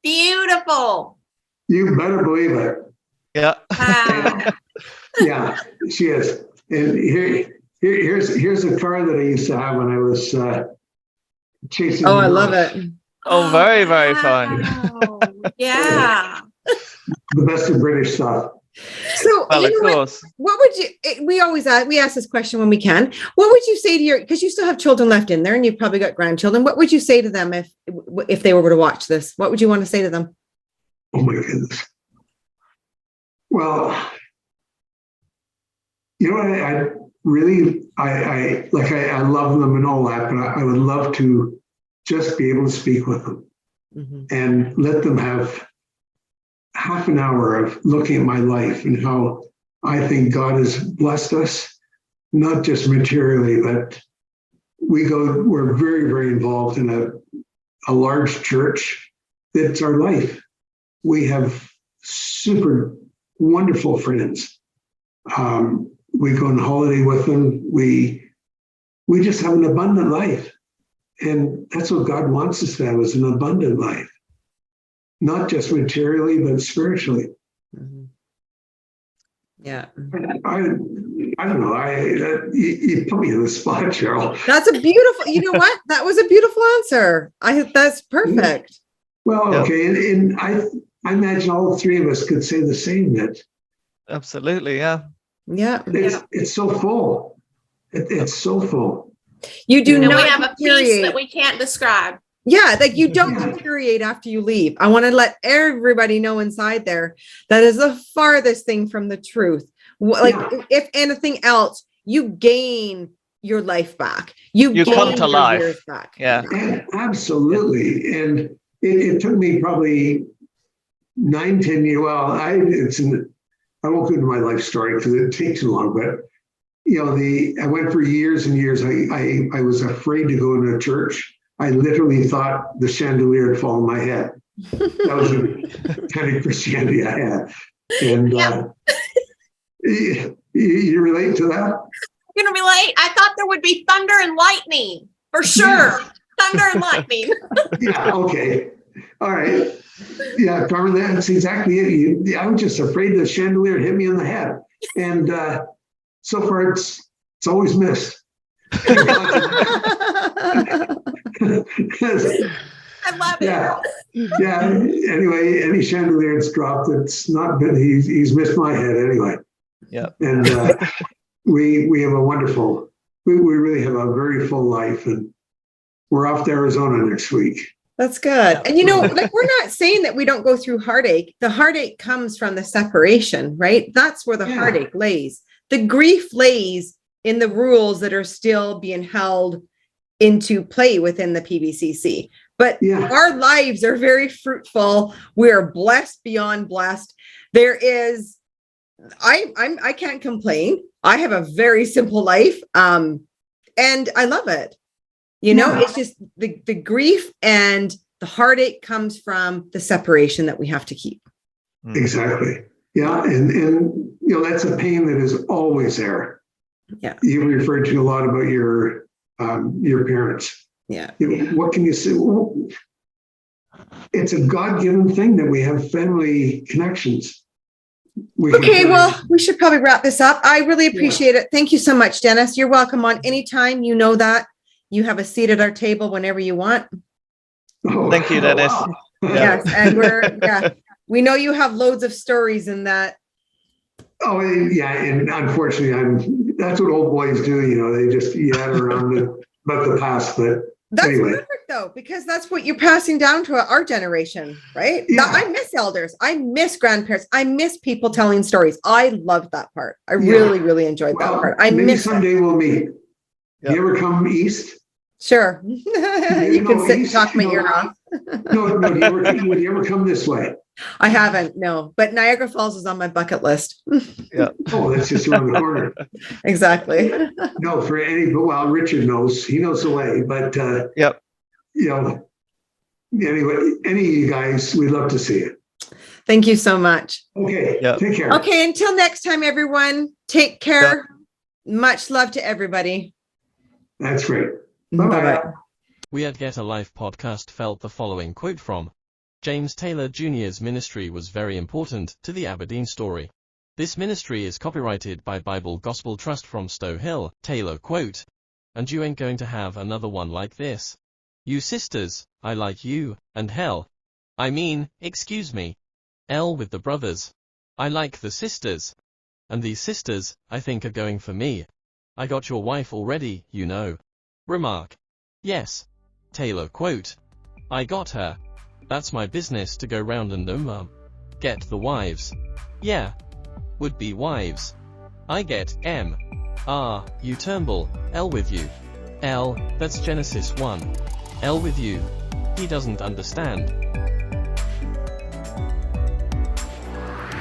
[SPEAKER 5] beautiful.
[SPEAKER 3] You better believe it.
[SPEAKER 2] Yeah.
[SPEAKER 5] Wow.
[SPEAKER 3] Yeah, she is. And here's a car that I used to have when I was chasing.
[SPEAKER 4] Oh, I love it.
[SPEAKER 2] Oh, very, very fun.
[SPEAKER 5] Wow. Yeah.
[SPEAKER 3] The best of British stuff.
[SPEAKER 4] So,
[SPEAKER 2] Well, of course.
[SPEAKER 4] what would you, we ask this question when we can, what would you say to because you still have children left in there and you've probably got grandchildren, what would you say to them if they were to watch this? What would you want to say to them?
[SPEAKER 3] Oh my goodness. Well, I really love them and all that, but I would love to just be able to speak with them and let them have half an hour of looking at my life and how I think God has blessed us, not just materially, but we're very, very involved in a large church. That's our life. We have super wonderful friends. We go on holiday with them. We just have an abundant life. And that's what God wants us to have, is an abundant life. Not just materially, but spiritually.
[SPEAKER 4] Yeah.
[SPEAKER 3] I don't know. You put me in the spot, Cheryl.
[SPEAKER 4] That's a beautiful, you know what? That was a beautiful answer. That's perfect.
[SPEAKER 3] Well, okay. And I imagine all three of us could say the same, that
[SPEAKER 2] Absolutely. Yeah.
[SPEAKER 4] Yeah.
[SPEAKER 3] It's so full. It's so full.
[SPEAKER 4] You do not
[SPEAKER 5] We have a peace that we can't describe.
[SPEAKER 4] Yeah, like you don't deteriorate after you leave. I want to let everybody know inside there that is the farthest thing from the truth. Like if anything else, you gain your life back. You
[SPEAKER 2] come to life.
[SPEAKER 4] Years back.
[SPEAKER 2] Yeah.
[SPEAKER 3] Absolutely. And it took me probably 9-10 years. Well, I won't go into my life story because it takes too long, but I went for years and years. I was afraid to go into a church. I literally thought the chandelier had fallen on my head. That was the kind of Christianity I had. And you relate to that?
[SPEAKER 5] I'm going to relate. I thought there would be thunder and lightning for sure. Yeah. Thunder and lightning.
[SPEAKER 3] Yeah. Okay. All right. Yeah, Carmen, that's exactly it. I was just afraid the chandelier hit me in the head. And so far, it's always missed.
[SPEAKER 5] I love it.
[SPEAKER 3] Yeah. Anyway, any chandelier that's dropped, it's not been. He's missed my head anyway.
[SPEAKER 2] Yeah.
[SPEAKER 3] And we have a wonderful. We really have a very full life, and we're off to Arizona next week.
[SPEAKER 4] That's good. And like we're not saying that we don't go through heartache. The heartache comes from the separation, right? That's where the heartache lays. The grief lays in the rules that are still being held into play within the PBCC. But our lives are very fruitful. We're blessed beyond blessed. There is, I can't complain. I have a very simple life. And I love it. It's just the grief and the heartache comes from the separation that we have to keep.
[SPEAKER 3] Exactly. Yeah. And that's a pain that is always there.
[SPEAKER 4] Yeah.
[SPEAKER 3] You referred to a lot about your parents.
[SPEAKER 4] Yeah.
[SPEAKER 3] What can you say? Well, it's a God-given thing that we have family connections. We should probably wrap this up. I really appreciate it. Thank you so much, Dennis. You're welcome on anytime. You know that. You have a seat at our table whenever you want.
[SPEAKER 2] Thank you, Dennis.
[SPEAKER 3] Wow.
[SPEAKER 4] Yes, and we know you have loads of stories in that.
[SPEAKER 3] Oh, yeah, and unfortunately, that's what old boys do. They just yabber around about the past. But
[SPEAKER 4] That's
[SPEAKER 3] anyway,
[SPEAKER 4] perfect. though, because that's what you're passing down to our generation, right?
[SPEAKER 3] Yeah.
[SPEAKER 4] I miss elders. I miss grandparents. I miss people telling stories. I loved that part. I really, really enjoyed that part. I
[SPEAKER 3] maybe
[SPEAKER 4] miss
[SPEAKER 3] someday we'll meet.
[SPEAKER 2] Yep.
[SPEAKER 3] You ever come east?
[SPEAKER 4] Sure. You can sit and talk my ear off.
[SPEAKER 3] No, would you ever come this way?
[SPEAKER 4] I haven't, no. But Niagara Falls is on my bucket list.
[SPEAKER 2] Yeah.
[SPEAKER 3] Oh, that's just around the corner.
[SPEAKER 4] Exactly.
[SPEAKER 3] No, for well, Richard knows. He knows the way. But,
[SPEAKER 2] Yep.
[SPEAKER 3] Anyway, any of you guys, we'd love to see you.
[SPEAKER 4] Thank you so much.
[SPEAKER 3] Okay,
[SPEAKER 2] Yep.
[SPEAKER 3] take care.
[SPEAKER 4] Okay, until next time, everyone. Take care. Much love to everybody.
[SPEAKER 3] That's great.
[SPEAKER 4] Bye-bye.
[SPEAKER 6] We at Get a Life podcast felt the following quote from James Taylor Jr.'s ministry was very important to the Aberdeen story. This ministry is copyrighted by Bible Gospel Trust from Stow Hill. Taylor quote, "And you ain't going to have another one like this. You sisters, I like you, and hell. I mean, excuse me. L with the brothers. I like the sisters. And these sisters, I think are going for me. I got your wife already, you know." Remark. Yes. Taylor quote, "I got her. That's my business to go round and get the wives. Yeah. Would-be wives. I get M. R. You Turnbull, L with you. L, that's Genesis 1. L with you. He doesn't understand."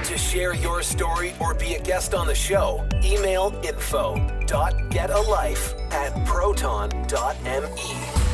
[SPEAKER 1] To share your story or be a guest on the show, email info.getalife@proton.me.